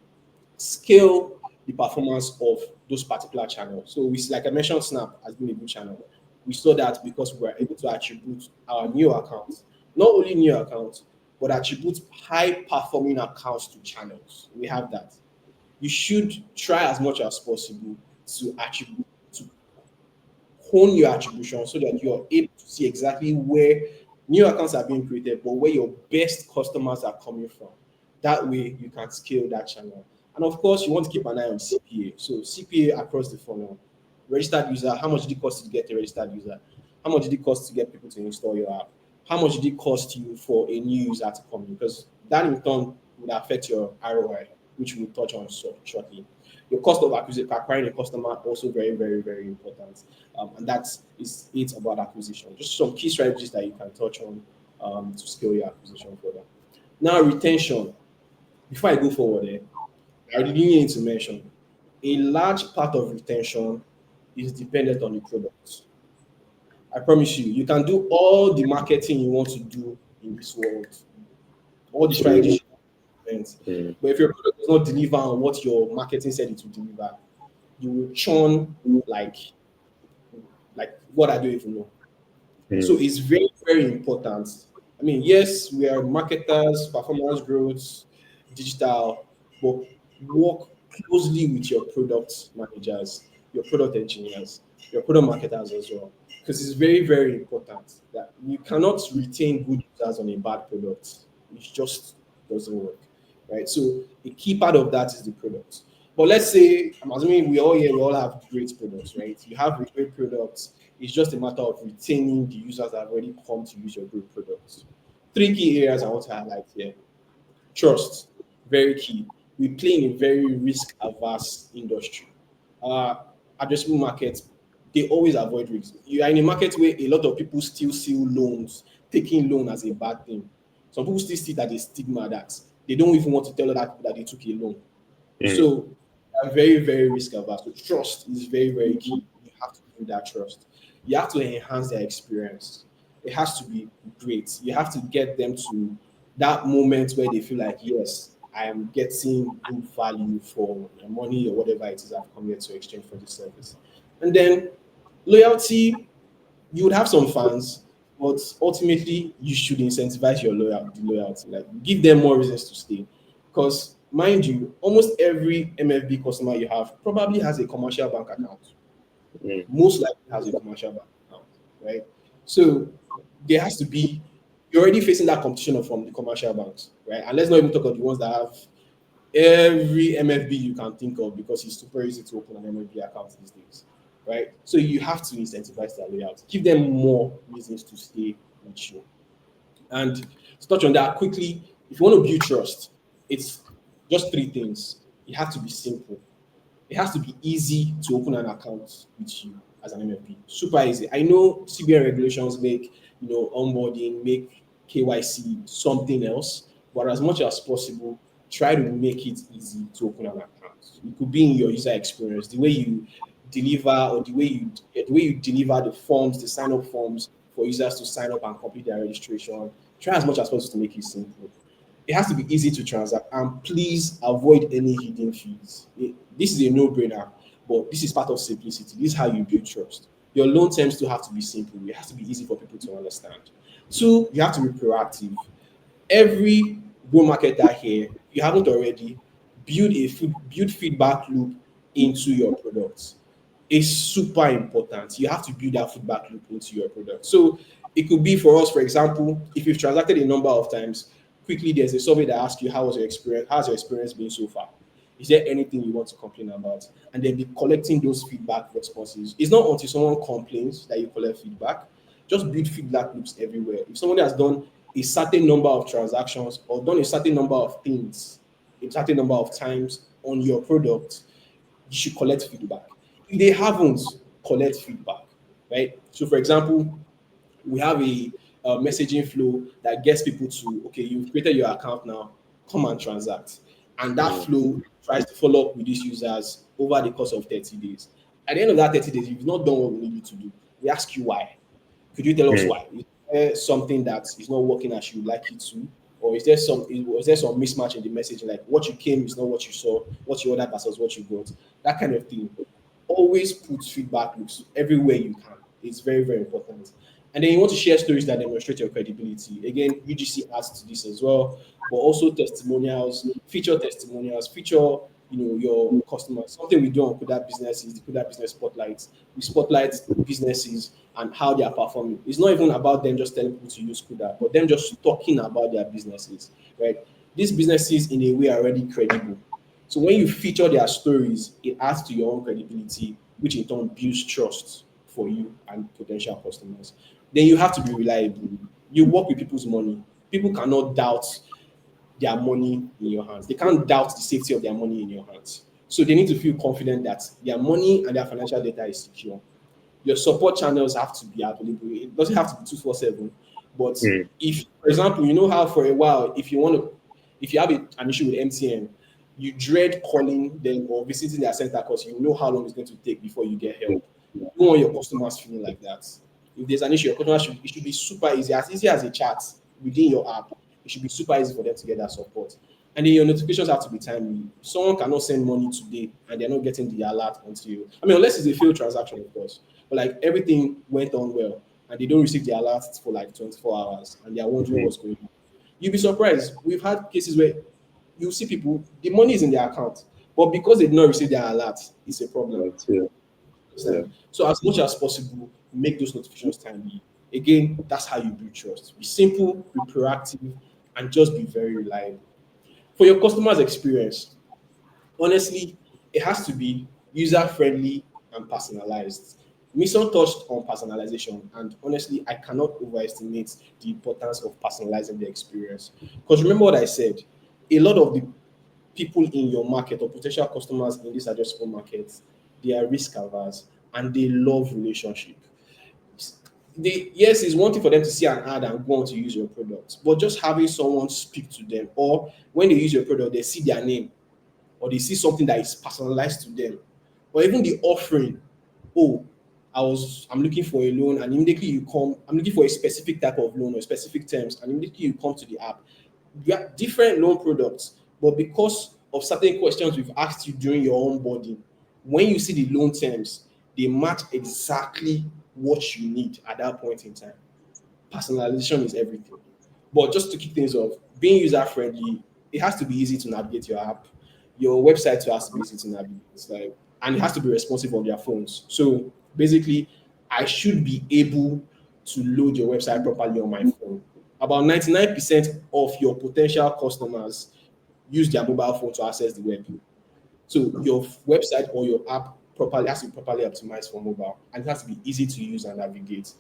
scale the performance of those particular channels. So we, like I mentioned, Snap has been a good channel. We saw that because we were able to attribute our new accounts, not only new accounts, but attribute high performing accounts to channels. We have that. You should try as much as possible to attribute, to hone your attribution so that you're able to see exactly where new accounts are being created, but where your best customers are coming from. That way you can scale that channel. And of course, you want to keep an eye on CPA. So CPA across the funnel. Registered user, how much did it cost to get a registered user? How much did it cost to get people to install your app? How much did it cost you for a new user to come in? Because that in turn would affect your ROI, which we'll touch on shortly. Your cost of acquiring a customer also very, very, very important. And that is it about acquisition. Just some key strategies that you can touch on to scale your acquisition further. Now, retention. Before I go forward, I really need to mention a large part of retention is dependent on the product. I promise you, you can do all the marketing you want to do in this world, all the strategies Absolutely. you implement. Mm. But if your product does not deliver on what your marketing said it will deliver, you will churn like what I don't even know. So Mm. it's very, very important. I mean, yes, we are marketers, performance growth, digital, but work closely with your product managers, your product engineers, your product marketers as well. Because it's very, very important that you cannot retain good users on a bad product. It just doesn't work. Right. So a key part of that is the product. But let's say, I'm assuming we all here, we all have great products, right? You have a great product, it's just a matter of retaining the users that have already come to use your great products. Three key areas I want to highlight here. Trust, very key. We play in a very risk averse industry. Uh, addressable markets, they always avoid risks. You are in a market where a lot of people still see loans, taking loan as a bad thing. Some people still see that a stigma that They don't even want to tell other people that they took a loan. Mm. So I'm very, very risk averse. So trust is very, very key. You have to build that trust. You have to enhance their experience. It has to be great. You have to get them to that moment where they feel like, yes, I am getting good value for the money or whatever it is I've come here to exchange for this service. And then loyalty, you would have some fans, but ultimately you should incentivize the loyalty. Like give them more reasons to stay. Because mind you, almost every MFB customer you have probably has a commercial bank account. Mm. Most likely has a commercial bank account, right? So there has to be you're already facing that competition from the commercial banks, right? And let's not even talk about the ones that have every MFB you can think of because it's super easy to open an MFB account these days, right? So you have to incentivize their loyalty, give them more reasons to stay with you. And to touch on that quickly, if you want to build trust, it's just three things. It has to be simple. It has to be easy to open an account with you as an MFP. Super easy. I know CBN regulations make onboarding, make KYC something else, but as much as possible, try to make it easy to open an account. It could be in your user experience, the way you deliver or the way you deliver the forms, the sign up forms for users to sign up and complete their registration. Try as much as possible to make it simple. It has to be easy to transact, and please avoid any hidden fees. This is a no-brainer, but this is part of simplicity. This is how you build trust. Your loan terms still have to be simple. It has to be easy for people to understand. Two, you have to be proactive. Every bull marketer here, if you haven't already, build feedback loop into your products. Is super important. You have to build that feedback loop into your product. So it could be for us, for example, if you've transacted a number of times, quickly there's a survey that asks you how was your experience, how's your experience been so far? Is there anything you want to complain about? And then be collecting those feedback responses. It's not until someone complains that you collect feedback. Just build feedback loops everywhere. If someone has done a certain number of transactions or done a certain number of things, a certain number of times on your product, you should collect feedback. If they haven't, collect feedback, right? So, for example, we have a messaging flow that gets people to, okay, you've created your account now, come and transact. And that Mm. flow tries to follow up with these users over the course of 30 days. At the end of that 30 days, if you've not done what we need you to do, we ask you why. Could you tell us Mm. why? Is there something that is not working as you would like it to? Or is there some mismatch in the message? Like what you came is not what you saw, what you ordered versus what you got, that kind of thing. Always put feedback loops everywhere you can. It's very, very important. And then you want to share stories that demonstrate your credibility. Again, UGC adds to this as well, but also testimonials, feature your customers. Something we do on Kuda Business is the Kuda Business Spotlight. We spotlight businesses and how they are performing. It's not even about them just telling people to use Kuda, but them just talking about their businesses, right? These businesses in a way are already credible. So when you feature their stories, it adds to your own credibility, which in turn builds trust for you and potential customers. Then you have to be reliable. You work with people's money. People cannot doubt their money in your hands. They can't doubt the safety of their money in your hands. So they need to feel confident that their money and their financial data is secure. Your support channels have to be available. It doesn't have to be 247. But Mm. if, for example, you know how for a while, if you have an issue with MTN, you dread calling them or visiting their center because you know how long it's going to take before you get help. You don't want your customers feeling like that. If there's an issue, your customers it should be super easy as a chat within your app. It should be super easy for them to get that support. And then your notifications have to be timely. Someone cannot send money today and they're not getting the alert until, I mean, unless it's a failed transaction, of course. But like everything went on well and they don't receive the alerts for like 24 hours and they're wondering Mm. what's going on. You'll be surprised. We've had cases where you see people, the money is in their account, but because they did not receive their alert, it's a problem. That's it. Yeah. Understand? So as much as possible, make those notifications timely. Again, that's how you build trust. Be simple, be proactive, and just be very reliable. For your customers' experience, honestly, it has to be user friendly and personalized. Mission touched on personalization, and honestly, I cannot overestimate the importance of personalizing the experience. Because remember what I said, a lot of the people in your market or potential customers in this addressable market, they are risk averse and they love relationship. yes, it's one thing for them to see an ad and go on to use your product, but just having someone speak to them, or when they use your product, they see their name or they see something that is personalized to them, or even the offering. Oh, I'm looking for a loan, and immediately you come. I'm looking for a specific type of loan or specific terms, and immediately you come to the app. You have different loan products, but because of certain questions we've asked you during your onboarding, when you see the loan terms, they match exactly what you need at that point in time. Personalization is everything. But just to kick things off, being user friendly, it has to be easy to navigate your app. Your website too has to be easy to navigate. It's like, and it has to be responsive on their phones. So basically, I should be able to load your website properly on my phone. About 99% of your potential customers use their mobile phone to access the web. So your website or your app properly has to be properly optimized for mobile, and it has to be easy to use and navigate.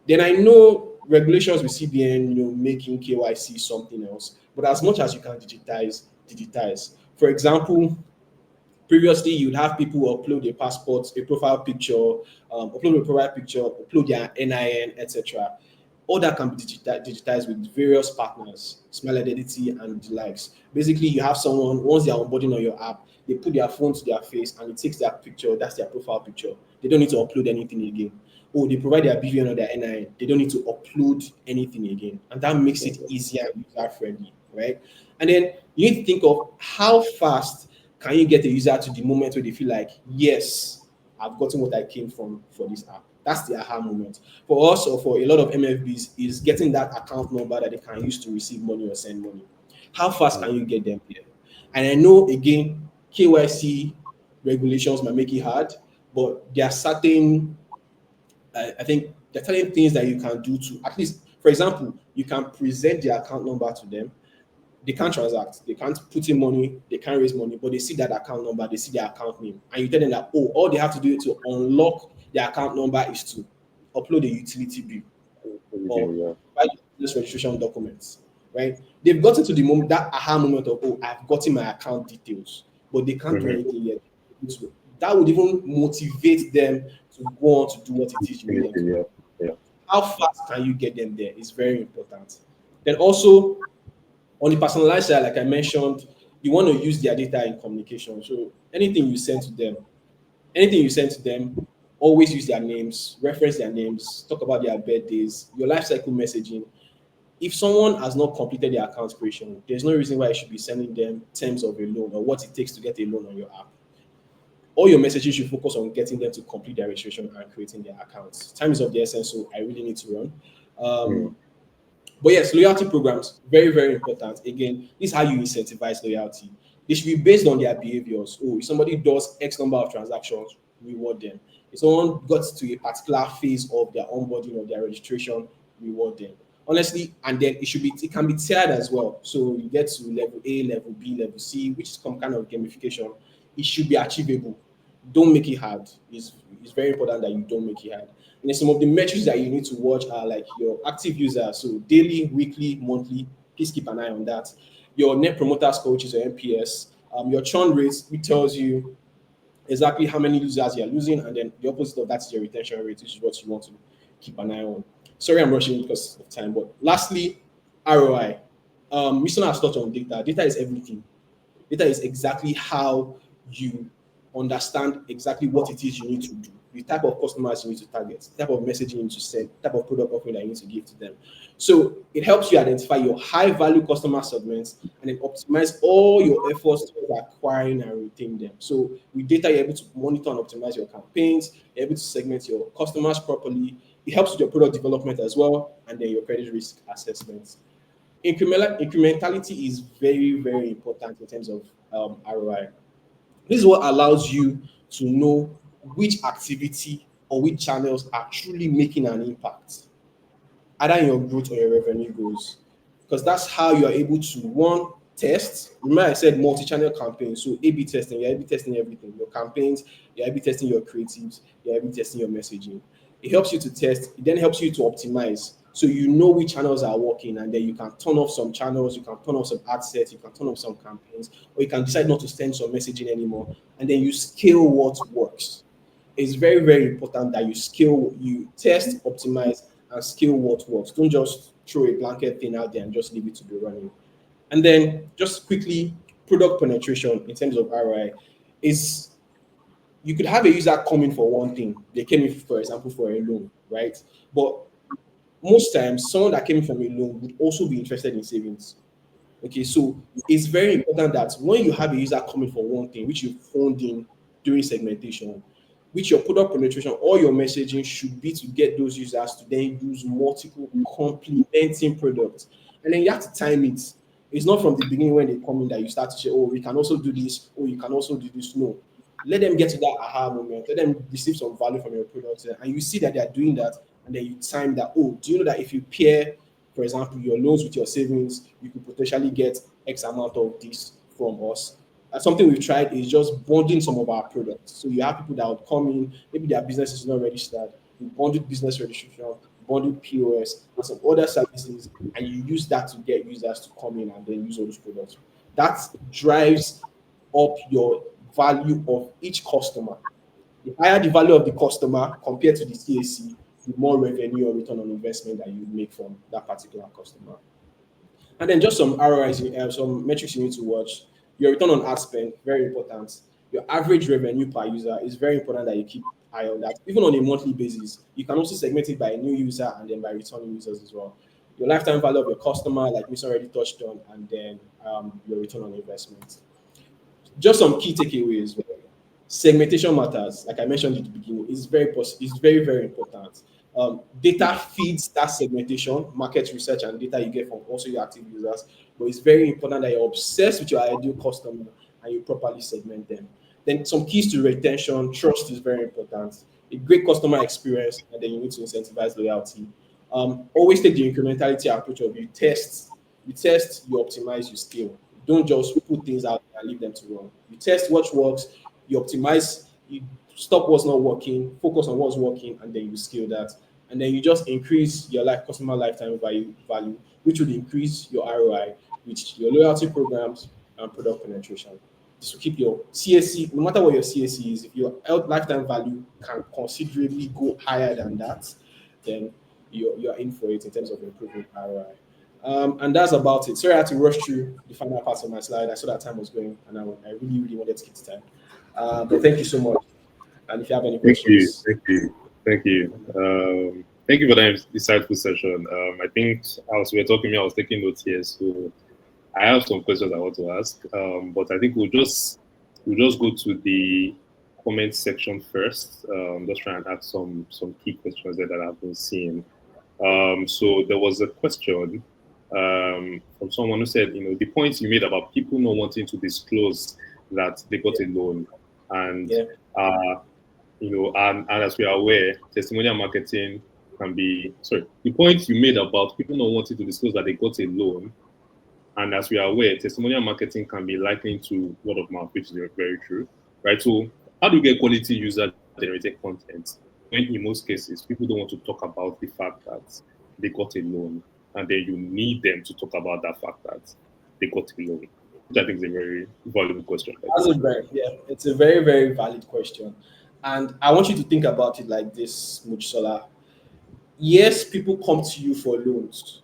Then I know regulations with CBN, making KYC something else, but as much as you can digitize. For example, previously you'd have people upload their passports, a profile picture, upload their NIN, etc. All that can be digitized with various partners, Smile Identity and the likes. Basically, you have someone, once they are onboarding on your app, they put their phone to their face and it takes their picture, that's their profile picture. They don't need to upload anything again. Oh, they provide their BVN or their NIN, they don't need to upload anything again. And that makes it easier and user friendly, right? And then you need to think of how fast can you get a user to the moment where they feel like, yes, I've gotten what I came from for this app. That's the aha moment. For us or for a lot of MFBs is getting that account number that they can use to receive money or send money. How fast can you get them there? And I know again, KYC regulations might make it hard, but there are certain, I think there are certain things that you can do to at least, for example, you can present the account number to them. They can't transact, they can't put in money, they can't raise money, but they see that account number, they see their account name, and you tell them that, oh, all they have to do to unlock their account number is to upload a utility bill or Everything, yeah. provide this registration documents, right? They've gotten to the moment, that aha moment of, oh, I've gotten my account details, but they can't do Mm-hmm. anything yet. That would even motivate them to go on to do what it is you need them to Anything, do. yeah. Yeah. How fast can you get them there is very important. Then also, on the personalized side, like I mentioned, you want to use their data in communication. So anything you send to them, always use their names, reference their names, talk about their birthdays, your life cycle messaging. If someone has not completed their account creation, there's no reason why you should be sending them terms of a loan or what it takes to get a loan on your app. All your messages should focus on getting them to complete their registration and creating their accounts. Time is of the essence, so I really need to run. Mm. But yes, loyalty programs, very, very important. Again, this is how you incentivize loyalty. They should be based on their behaviors. Oh, if somebody does X number of transactions, reward them. If someone got to a particular phase of their onboarding or their registration, reward them. Honestly, and then it can be tiered as well. So you get to level A, level B, level C, which is some kind of gamification. It should be achievable. Don't make it hard. It's very important that you don't make it hard. And then some of the metrics that you need to watch are like your active users, so daily, weekly, monthly. Please keep an eye on that. Your net promoter score, which is your NPS, your churn rates, which tells you exactly how many users you're losing, and then the opposite of that is your retention rate, which is what you want to keep an eye on. Sorry, I'm rushing because of time, but lastly, ROI. Mr. has touched on data. Data is everything. Data is exactly how you understand exactly what it is you need to do, the type of customers you need to target, the type of messaging you need to send, the type of product offering that you need to give to them. So it helps you identify your high value customer segments and then optimize all your efforts towards acquiring and retaining them. So with data, you're able to monitor and optimize your campaigns, you're able to segment your customers properly. It helps with your product development as well, and then your credit risk assessments. Incrementality is very, very important in terms of ROI. This is what allows you to know which activity or which channels are truly making an impact, either in your growth or your revenue goals. Because that's how you are able to one test. Remember, I said multi-channel campaigns, so A/B testing. You're A/B testing everything. Your campaigns, you're A/B testing your creatives, you're A/B testing your messaging. It helps you to test. It then helps you to optimize. So you know which channels are working, and then you can turn off some channels, you can turn off some ad sets, you can turn off some campaigns, or you can decide not to send some messaging anymore, and then you scale what works. It's very, very important that you scale, you test, optimize, and scale what works. Don't just throw a blanket thing out there and just leave it to be running. And then just quickly, product penetration in terms of ROI is you could have a user coming for one thing. They came in, for example, for a loan, right? But most times, someone that came from a loan would also be interested in savings. Okay, so it's very important that when you have a user coming for one thing, which you honed in during segmentation, which your product penetration or your messaging should be to get those users to then use multiple complementing products. And then you have to time it. It's not from the beginning when they come in that you start to say, oh, we can also do this, oh, you can also do this. No. Let them get to that aha moment. Let them receive some value from your product. And you see that they are doing that. And then you time that, oh, do you know that if you pair, for example, your loans with your savings, you could potentially get X amount of this from us. Something we've tried is just bundling some of our products. So you have people that would come in, maybe their business is not registered, you bundle business registration, bundle POS, and some other services, and you use that to get users to come in and then use all those products. That drives up your value of each customer. The higher the value of the customer compared to the CAC, the more revenue or return on investment that you make from that particular customer. And then just some ROIs, some metrics you need to watch. Your return on ad spend, very important. Your average revenue per user is very important that you keep eye on that. Even on a monthly basis, you can also segment it by a new user and then by returning users as well. Your lifetime value of your customer, like Miss already touched on, and then your return on investment. Just some key takeaways. Segmentation matters, like I mentioned at the beginning, is very, very important. Data feeds that segmentation, market research, and data you get from also your active users. But it's very important that you're obsessed with your ideal customer and you properly segment them. Then some keys to retention, trust is very important. A great customer experience, and then you need to incentivize loyalty. Always take the incrementality approach of you test, you optimize, you scale. Don't just put things out and leave them to run. You test what works, you optimize, you stop what's not working, focus on what's working, and then you scale that. And then you just increase your customer lifetime value, which would increase your ROI, which your loyalty programs and product penetration. This will keep your CSC, no matter what your CSC is, if your lifetime value can considerably go higher than that, then you're in for it in terms of improving ROI. And that's about it. Sorry, I had to rush through the final parts of my slide. I saw that time was going, and I really, really wanted to keep the time. But thank you so much. And if you have any Thank you. questions, Thank you. Thank you. Thank you for that insightful session. I think as we were talking, I was taking notes here, so I have some questions I want to ask. But I think we'll just go to the comment section first. Just try and ask some key questions there that I've been seeing. So there was a question from someone who said, the points you made about people not wanting to disclose that they got a loan, and yeah, uh, and as we are aware, testimonial marketing can be sorry. The point you made about people not wanting to disclose that they got a loan, and as we are aware, testimonial marketing can be likened to word of mouth, which is very true, right? So, how do you get quality user generated content when, in most cases, people don't want to talk about the fact that they got a loan, and then you need them to talk about that fact that they got a loan, which I think is a very valuable question. By the that's way. a very yeah, it's a very, very valid question. And I want you to think about it like this, Muchsola. Yes, people come to you for loans,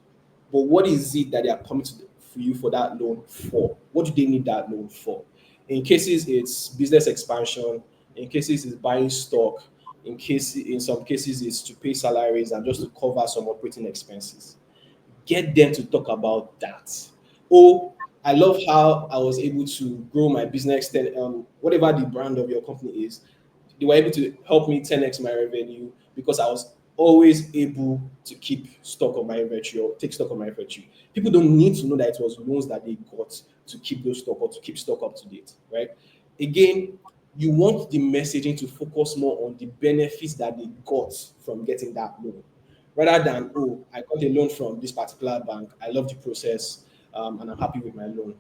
but what is it that they are coming for you for that loan for? What do they need that loan for? In cases, it's business expansion. In cases, it's buying stock. In some cases, it's to pay salaries and just to cover some operating expenses. Get them to talk about that. Oh, I love how I was able to grow my business, whatever the brand of your company is. They were able to help me 10x my revenue because I was always able to keep stock of my inventory or take stock of my inventory. People don't need to know that it was loans that they got to keep those stock or to keep stock up to date, right? Again, you want the messaging to focus more on the benefits that they got from getting that loan rather than, oh, I got a loan from this particular bank. I love the process and I'm happy with my loan.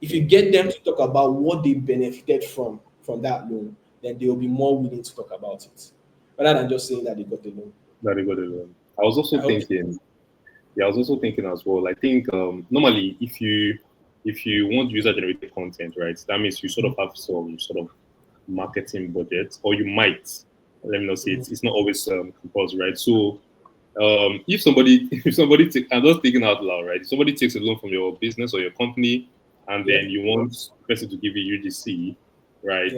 If you get them to talk about what they benefited from that loan, then they will be more willing to talk about it rather than just saying that they got the loan. That they got a loan. I was I also hope. thinking, yeah, I was also thinking as well. I think normally, if you want user generated content, right, that means you sort of have some sort of marketing budget, or you might. Let me not say it's not always compulsory, right? So If somebody if somebody take, I'm just thinking out loud, right? If somebody takes a loan from your business or your company, and Yeah. then you want the person to give you UGC, right?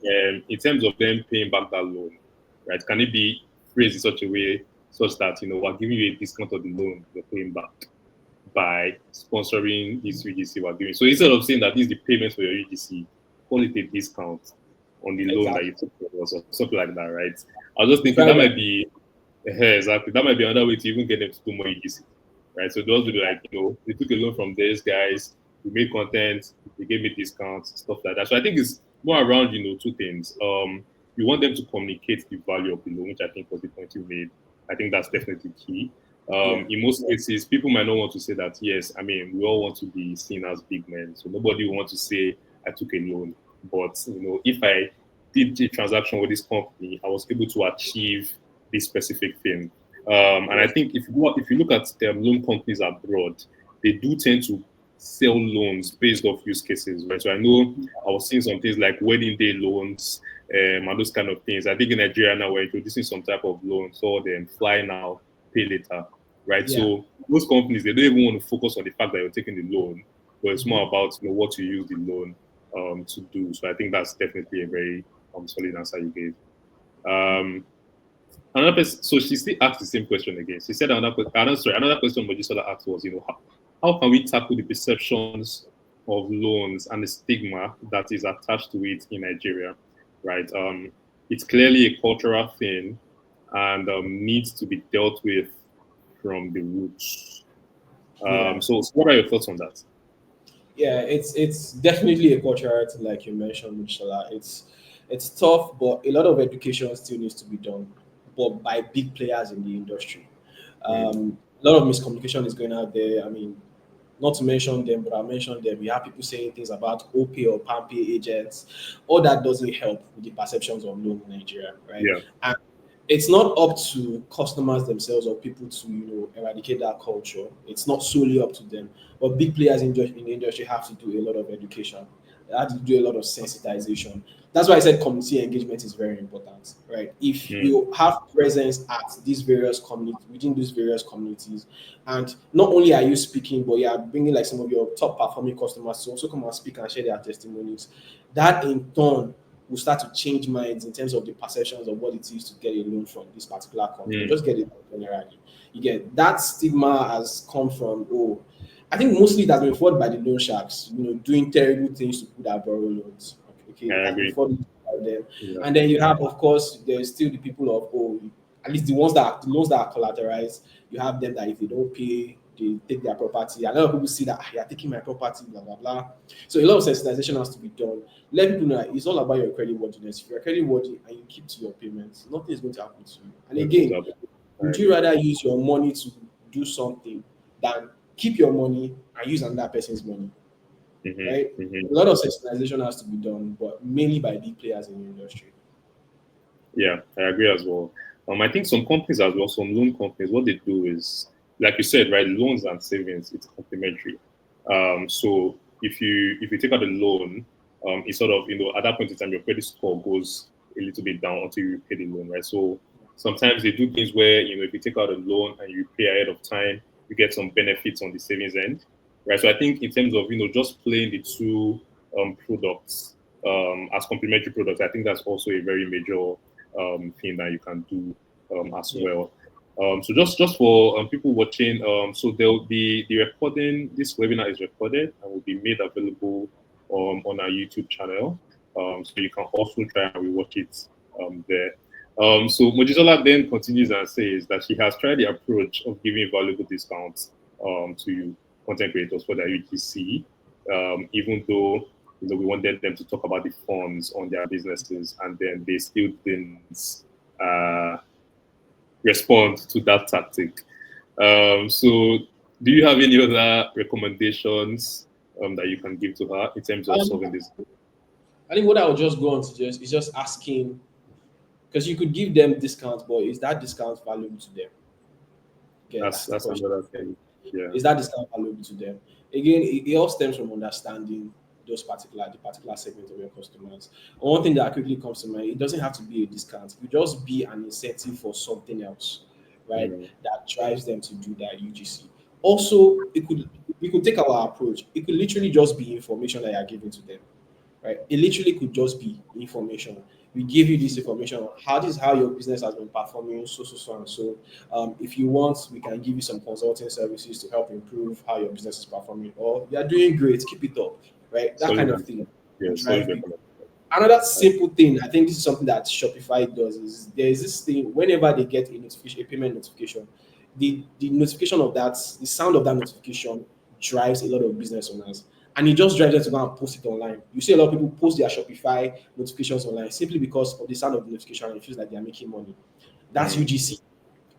Yeah. In terms of them paying back that loan, right? Can it be phrased in such a way such that we're giving you a discount of the loan you're paying back by sponsoring this UGC we're giving? So instead of saying that this is the payment for your UGC, call it a discount on the loan that Exactly. you took or something like that, right? I was just thinking that Very. might be exactly. That might be another way to even get them to do more UGC, right? So those would be like, they took a loan from these guys, we made content, they gave me discounts, stuff like that. So I think it's more around, two things. You want them to communicate the value of the loan, which I think was the point you made. I think that's definitely key. Yeah. In most cases, people might not want to say that, yes, I mean, we all want to be seen as big men. So nobody will want to say, I took a loan. But, if I did a transaction with this company, I was able to achieve this specific thing. And I Yeah. think if you look at loan companies abroad, they do tend to sell loans based off use cases, right? So I know I was seeing some things like wedding day loans and those kind of things. I think in Nigeria now we're introducing some type of loan, so then fly now, pay later, right? Yeah. So most companies they don't even want to focus on the fact that you're taking the loan, but it's Mhm. more about what you use the loan to do. So I think that's definitely a very solid answer you gave. Um, Another person, so she still asked the same question again. She said another question Mojisola asked was, how can we tackle the perceptions of loans and the stigma that is attached to it in Nigeria, right? It's clearly a cultural thing and needs to be dealt with from the roots. Yeah. So what are your thoughts on that? Yeah, it's definitely a cultural thing, like you mentioned, Michelle. It's tough, but a lot of education still needs to be done, but by big players in the industry. Mm, A lot of miscommunication is going out there. I mean, not to mention them, but I mentioned them. We have people saying things about OPay or PAMPay agents. All that doesn't help with the perceptions of loan in Nigeria, right? yeah. And it's not up to customers themselves or people to eradicate that culture. It's not solely up to them, but big players in the industry have to do a lot of education. They have to do a lot of sensitization. That's why I said community engagement is very important, right? If Mm, you have presence at these various communities within these various communities, and not only are you speaking, but you are bringing like some of your top performing customers to also come and speak and share their testimonies, that in turn will start to change minds in terms of the perceptions of what it is to get a loan from this particular company. mm, Just get it generally. You get that stigma has come from, oh, I think mostly it has been fought by the loan sharks, doing terrible things to people that borrow loans. Okay, I it has been agree. fought by them. Yeah. And then you have, of course, there's still the people of, oh, at least the loans that are collateralized, you have them that if they don't pay, they take their property. A lot of people see that you're taking my property, blah blah blah. So a lot of sensitization has to be done. Let people know that it's all about your credit worthiness. If you're credit worthy and you keep to your payments, nothing is going to happen to you. And That's going to again, happen. I would you agree. rather use your money to do something than keep your money and use another person's money? Right? A lot of sensitization has to be done, but mainly by big players in the industry. Yeah, I agree as well. I think some companies as well, some loan companies, what they do is, like you said, right, loans and savings, it's complementary. So if you take out a loan, it's sort of at that point in time your credit score goes a little bit down until you pay the loan, right? So sometimes they do things where if you take out a loan and you pay ahead of time, you get some benefits on the savings end, right? So I think in terms of just playing the two products as complementary products, I think that's also a very major thing that you can do as Yeah. well. So just for people watching, so there'll be the recording. This webinar is recorded and will be made available on our YouTube channel. So you can also try and rewatch it there. So Mojisola then continues and says that she has tried the approach of giving valuable discounts to content creators for their UGC, even though we wanted them to talk about the funds on their businesses, and then they still didn't uh, respond to that tactic. So, do you have any other recommendations that you can give to her in terms of Um, solving this? I think what I would just go on to just asking, because you could give them discounts, but is that discount valuable to them? Okay, That's that's the that's question. another thing. Yeah. Is that discount valuable to them? Again, it all stems from understanding the particular segment of your customers. And one thing that quickly comes to mind, it doesn't have to be a discount. It could just be an incentive for something else, right? Mm. That drives them to do that UGC. Also, it could we could take our approach. It could literally just be information that you are giving to them, right? It literally could just be information. We give you this information on how this is how your business has been performing, so and so. If you want, we can give you some consulting services to help improve how your business is performing. Or you are doing great, keep it up, right? That Solid kind of and thing yeah, will solid drive people. recommend. Another simple thing, I think this is something that Shopify does, is there is this thing whenever they get a notification, a payment notification, the notification of that, the sound of that notification drives a lot of business owners. And it just drives them to go and post it online. You see a lot of people post their Shopify notifications online simply because of the sound of the notification and it feels like they are making money. That's Mm. UGC.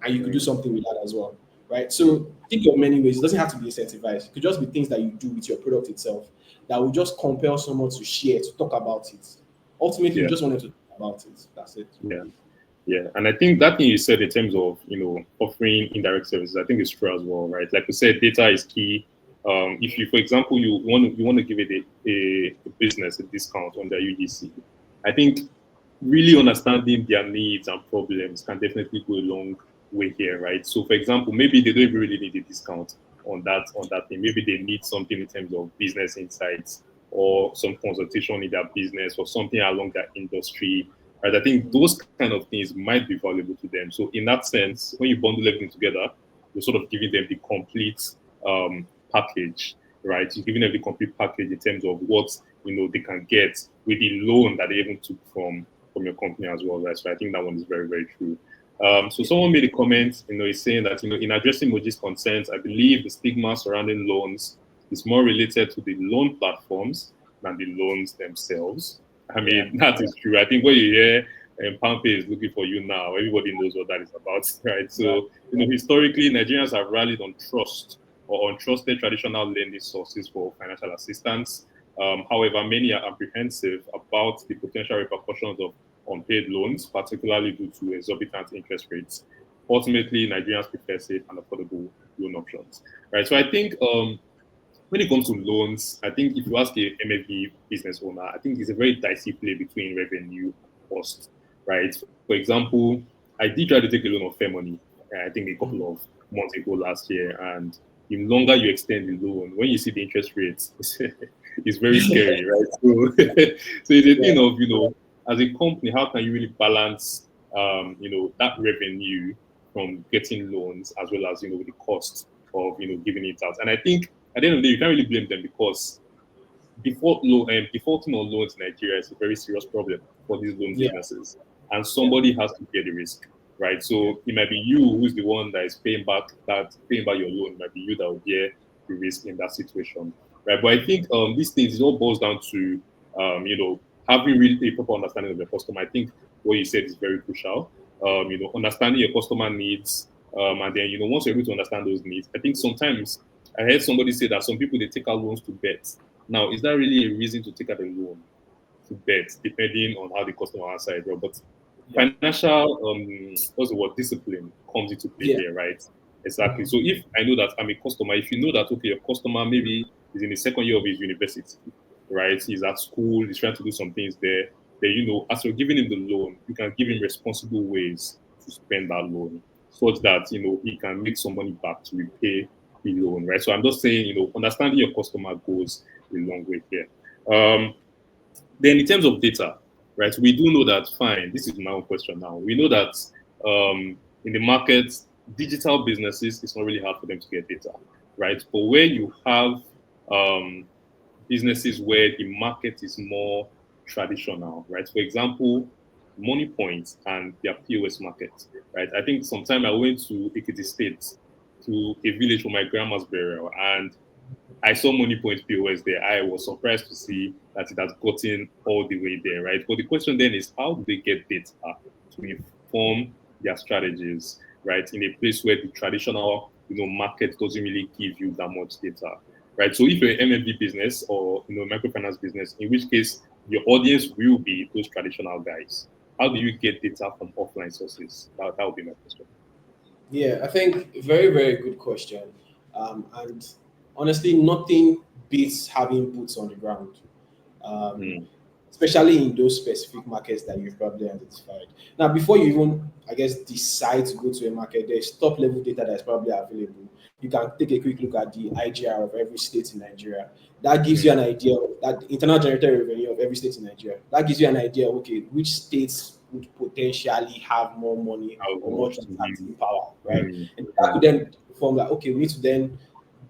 And you could do Mm. something with that as well. Right. Mm. So think of many ways. It doesn't have to be incentivized. It could just be things that you do with your product itself that will just compel someone to share, to talk about it. Ultimately, you Yeah, just wanted to talk about it. That's it. yeah. Yeah, and I think that thing you said in terms of offering indirect services, I think it's true as well, right? Like we said, data is key. If you, for example, you want to give it a business a discount on their UGC, I think really understanding their needs and problems can definitely go a long way here, right? So, for example, maybe they don't even really need a discount on that thing. Maybe they need something in terms of business insights or some consultation in their business or something along that industry. Right? I think those kind of things might be valuable to them. So, in that sense, when you bundle everything together, you're sort of giving them the complete package, right? You're giving them the complete package in terms of what they can get with the loan that they even took from your company as well, right? So I think that one is very, very true. So someone made a comment, is saying that in addressing Moji's concerns, I believe the stigma surrounding loans is more related to the loan platforms than the loans themselves. I Yeah. mean, that is true. I think when you hear Pampe is looking for you now, everybody knows what that is about, right? Exactly. So, historically, Nigerians have rallied on trust or on trusted traditional lending sources for financial assistance. However, many are apprehensive about the potential repercussions of unpaid loans, particularly due to exorbitant interest rates. Ultimately, Nigerians prefer safe and affordable loan options. Right. So I think when it comes to loans, I think if you ask a MFB business owner, I think it's a very dicey play between revenue and cost. Right. For example, I did try to take a loan of fair money, I think a couple of months ago last year, and the longer you extend the loan, when you see the interest rates, it's very scary, right? So, so it's a Yeah. thing of as a company, how can you really balance that revenue from getting loans as well as the cost of giving it out. And I think at the end of the day, you can't really blame them because defaulting on loans in Nigeria is a very serious problem for these loan Yeah. businesses, and Yeah. somebody has to bear the risk, right? Yeah. So it might be you who's the one that is paying back your loan. It might be you that will bear the risk in that situation, right? But I think these things, it all boils down to having really a proper understanding of the customer. I think what you said is very crucial. Understanding your customer needs, and then once you're able to understand those needs, I think sometimes I heard somebody say that some people they take out loans to bet. Now, is that really a reason to take out a loan to bet, depending on how the customer answer it? But Yeah. financial, what's the word, discipline comes into play Yeah. here, right? Exactly. So if I know that I'm a customer, if you know that okay, your customer maybe is in the second year of his university, right? He's at school, he's trying to do some things there. Then as you're giving him the loan, you can give him responsible ways to spend that loan, such that he can make some money back to repay the loan, right? So I'm just saying, understanding your customer goes a long way here. Um, then in terms of data, right, we do know that, fine, this is my own question now. We know that in the market, digital businesses, it's not really hard for them to get data, right? But where you have um, businesses where the market is more traditional, right? For example, Money Point and their POS market, right? I think sometime I went to Ekiti State to a village for my grandma's burial, and I saw Money Point POS there. I was surprised to see that it has gotten all the way there, right? But the question then is, how do they get data to inform their strategies, right? In a place where the traditional, market doesn't really give you that much data, right? So if you're an MFB business or microfinance business, in which case your audience will be those traditional guys. How do you get data from offline sources? That would be my question. Yeah, I think very, very good question. And honestly, nothing beats having boots on the ground. Um, Hmm. especially in those specific markets that you've probably identified. Now, before you even, I guess, decide to go to a market, there's top level data that's probably available. You can take a quick look at the IGR of every state in Nigeria. That gives you an idea of that internal generated revenue of every state in Nigeria. That gives you an idea of, okay, which states would potentially have more money How or more much? transacting power, right? Mm, And that yeah. could then form like, okay, we need to then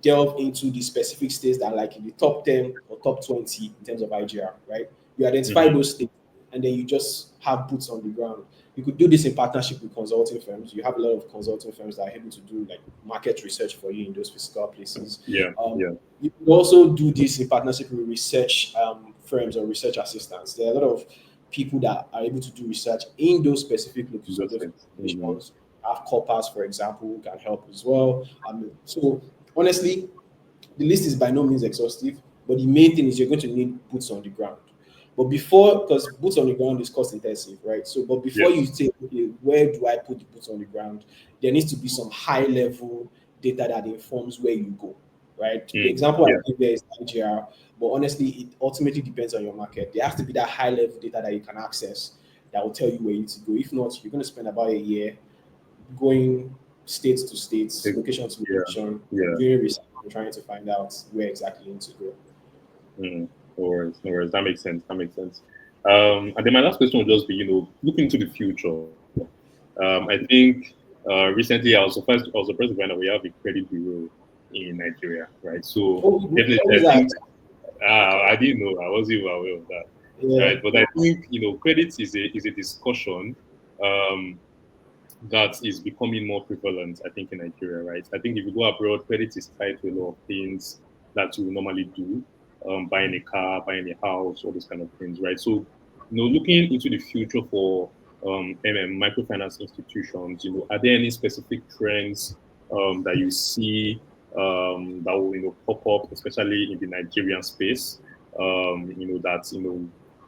delve into the specific states that are like in the top 10 or top 20 in terms of IGR, right? You identify Mhm. those states and then you just have boots on the ground. You could do this in partnership with consulting firms. You have a lot of consulting firms that are able to do like market research for you in those physical places. Yeah, Um, yeah, you could also do this in partnership with research firms or research assistants. There are a lot of people that are able to do research in those specific those things. locations. Have corpus, for example, who can help as well. So honestly, the list is by no means exhaustive, but the main thing is you're going to need boots on the ground. But before, because boots on the ground is cost intensive, right? So, but before you Yes. say, okay, where do I put the boots on the ground? There needs to be some high level data that informs where you go, right? The example I Yeah. give there is Nigeria, but honestly, it ultimately depends on your market. There has to be that high level data that you can access that will tell you where you need to go. If not, you're going to spend about a year going state to state, location to Yeah. location, Yeah. doing research and trying to find out where exactly you need to go. Mm. No worries. No worries. That makes sense. That makes sense. And then my last question would just be, looking to the future. I think recently I was surprised to find that we have a credit bureau in Nigeria, right? So Oh, definitely, what is I that? think I didn't know. I wasn't even aware of that, Yeah. right? But I think credit is a discussion um, that is becoming more prevalent, I think, in Nigeria, right? I think if you go abroad, credit is tied to a lot of things that you normally do, buying a car, buying a house, all those kind of things, right? So, looking into the future for microfinance institutions, are there any specific trends that you see that will, pop up, especially in the Nigerian space, that,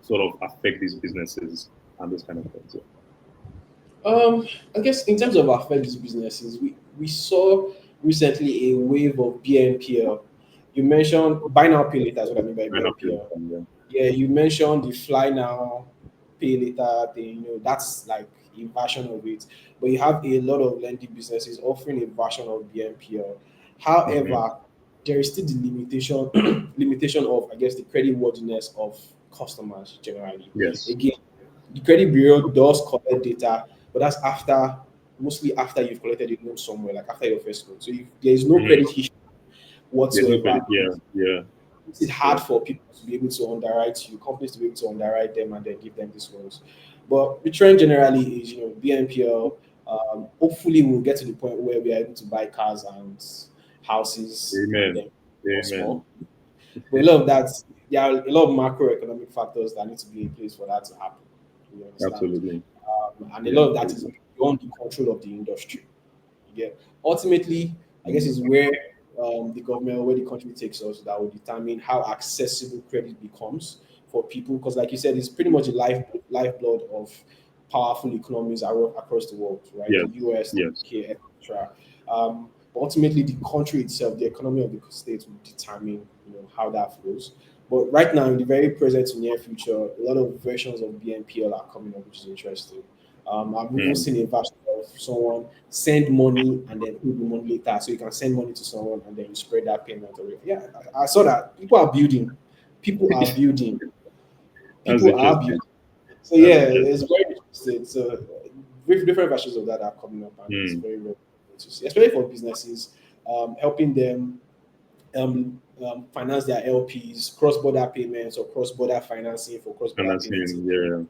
sort of affect these businesses and those kind of things? Yeah. I guess in terms of affect these businesses, we saw recently a wave of BNPL. You mentioned buy now, pay later. That's what I mean by Kind of BNPL. Yeah, you mentioned the fly now, pay later thing. That's like a version of it. But you have a lot of lending businesses offering a version of BNPL. Mm-hmm. However, there is still the limitation of, I guess, the credit worthiness of customers generally. Yes. Again, the credit bureau does collect data, but that's after, mostly after you've collected a loan somewhere, like after your first loan. So if there is no Mm-hmm. credit history There's no whatsoever, credit. Yeah, yeah, makes it hard yeah. for people to be able to underwrite you, companies to be able to underwrite them and then give them these loans. But the trend generally is, BNPL. Hopefully, we'll get to the point where we are able to buy cars and houses and Amen. then once Amen. more. But a lot of that, there are a lot of macroeconomic factors that need to be in place for that to happen. You understand? Absolutely. And a Yeah, lot of that is absolutely. beyond the control of the industry. Yeah. Ultimately, I guess is where the government, where the country takes us, that will determine how accessible credit becomes for people. Because, like you said, it's pretty much a lifeblood of powerful economies across the world, right? Yes. The US, the Yes. UK, etc. But ultimately, the country itself, the economy of the state, will determine how that flows. But right now, in the very present to near future, a lot of versions of BNPL are coming up, which is interesting. I've even Mm. seen a version of someone send money and then pay the money later. So you can send money to someone and then you spread that payment away. Yeah, I saw that. People are building. People are building. That's People are interesting. building. So That's yeah, it's interesting. very interesting. So different versions of that are coming up and it's Mm. very, very good to see, especially for businesses, helping them finance their LPs, cross-border payments or cross-border financing for And cross-border that's payments. yeah.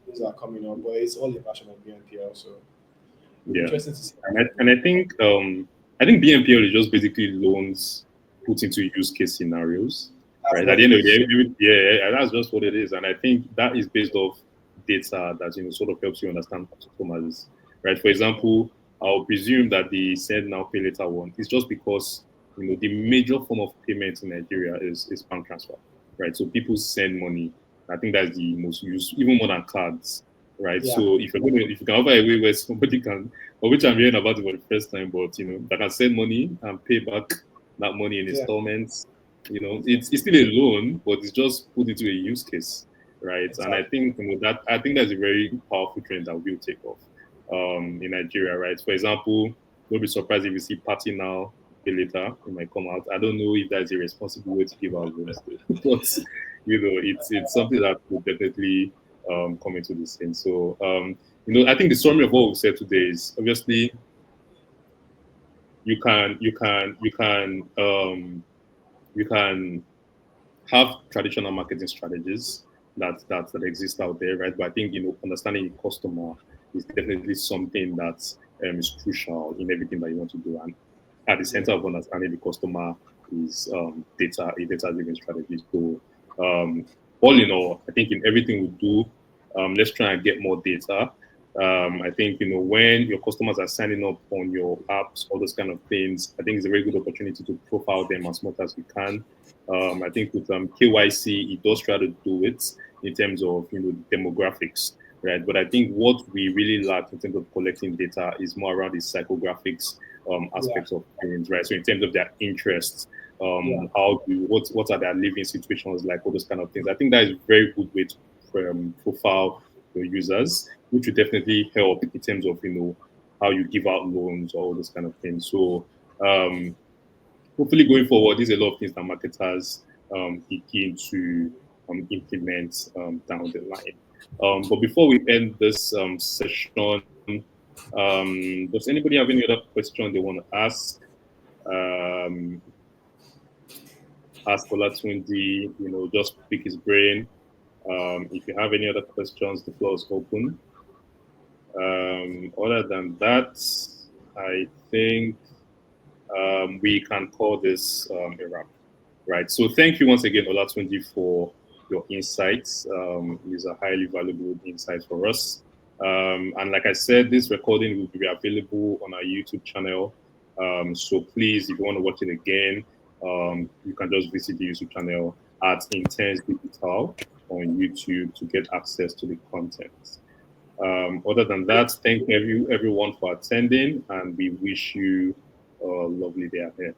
Things are coming up, but it's all a version of BNPL. So it'll be Yeah. interesting to see. And I think BNPL is just basically loans put into use case scenarios, That's right? At what the it end of the is. day, yeah, that's just what it is. And I think that is based off data that sort of helps you understand customers, right? For example, I'll presume that the send now pay later one is just because the major form of payment in Nigeria is bank transfer, right? So people send money. I think that's the most used, even more than cards, right? Yeah, So if you can offer a way where somebody can, or which I'm hearing about it for the first time, but that can send money and pay back that money in yeah, installments. It's still a loan, but it's just put into a use case. right? And I Exactly. think that I think that's a very powerful trend that will take off in Nigeria, right? For example, don't be surprised if you see party now, pay later, it might come out. I don't know if that's a responsible way to give out loans, but it's something that will definitely come into the scene. So I think the summary of what we said today is obviously you can have traditional marketing strategies that exist out there, right? But I think understanding the customer is definitely something that is crucial in everything that you want to do. And at the Yeah. center of understanding the customer is a data-driven strategy. So all in all, I think in everything we do, let's try and get more data. I think when your customers are signing up on your apps, all those kind of things, I think it's a very good opportunity to profile them as much as we can. I think with KYC, it does try to do it in terms of demographics, right? But I think what we really lack in terms of collecting data is more around the psychographics Yeah. aspects of things, right? So in terms of their interests, Yeah. what are their living situations like, all those kind of things. I think that is a very good way to profile your users, which will definitely help in terms of how you give out loans or all those kind of things. So um, hopefully going forward, there's a lot of things that marketers begin to implement down the line. But before we end this session, does anybody have any other question they want to um, ask Olatunji? Just pick his brain. If you have any other questions, the floor is open. Other than that, I think we can call this a wrap. Right. So thank you once again, Olatunji, for your insights. These are highly valuable insights for us. And like I said, this recording will be available on our YouTube channel. So please, if you want to watch it again, you can just visit the YouTube channel at Intense Digital on YouTube to get access to the content. Other than that, thank everyone for attending, and we wish you a lovely day ahead.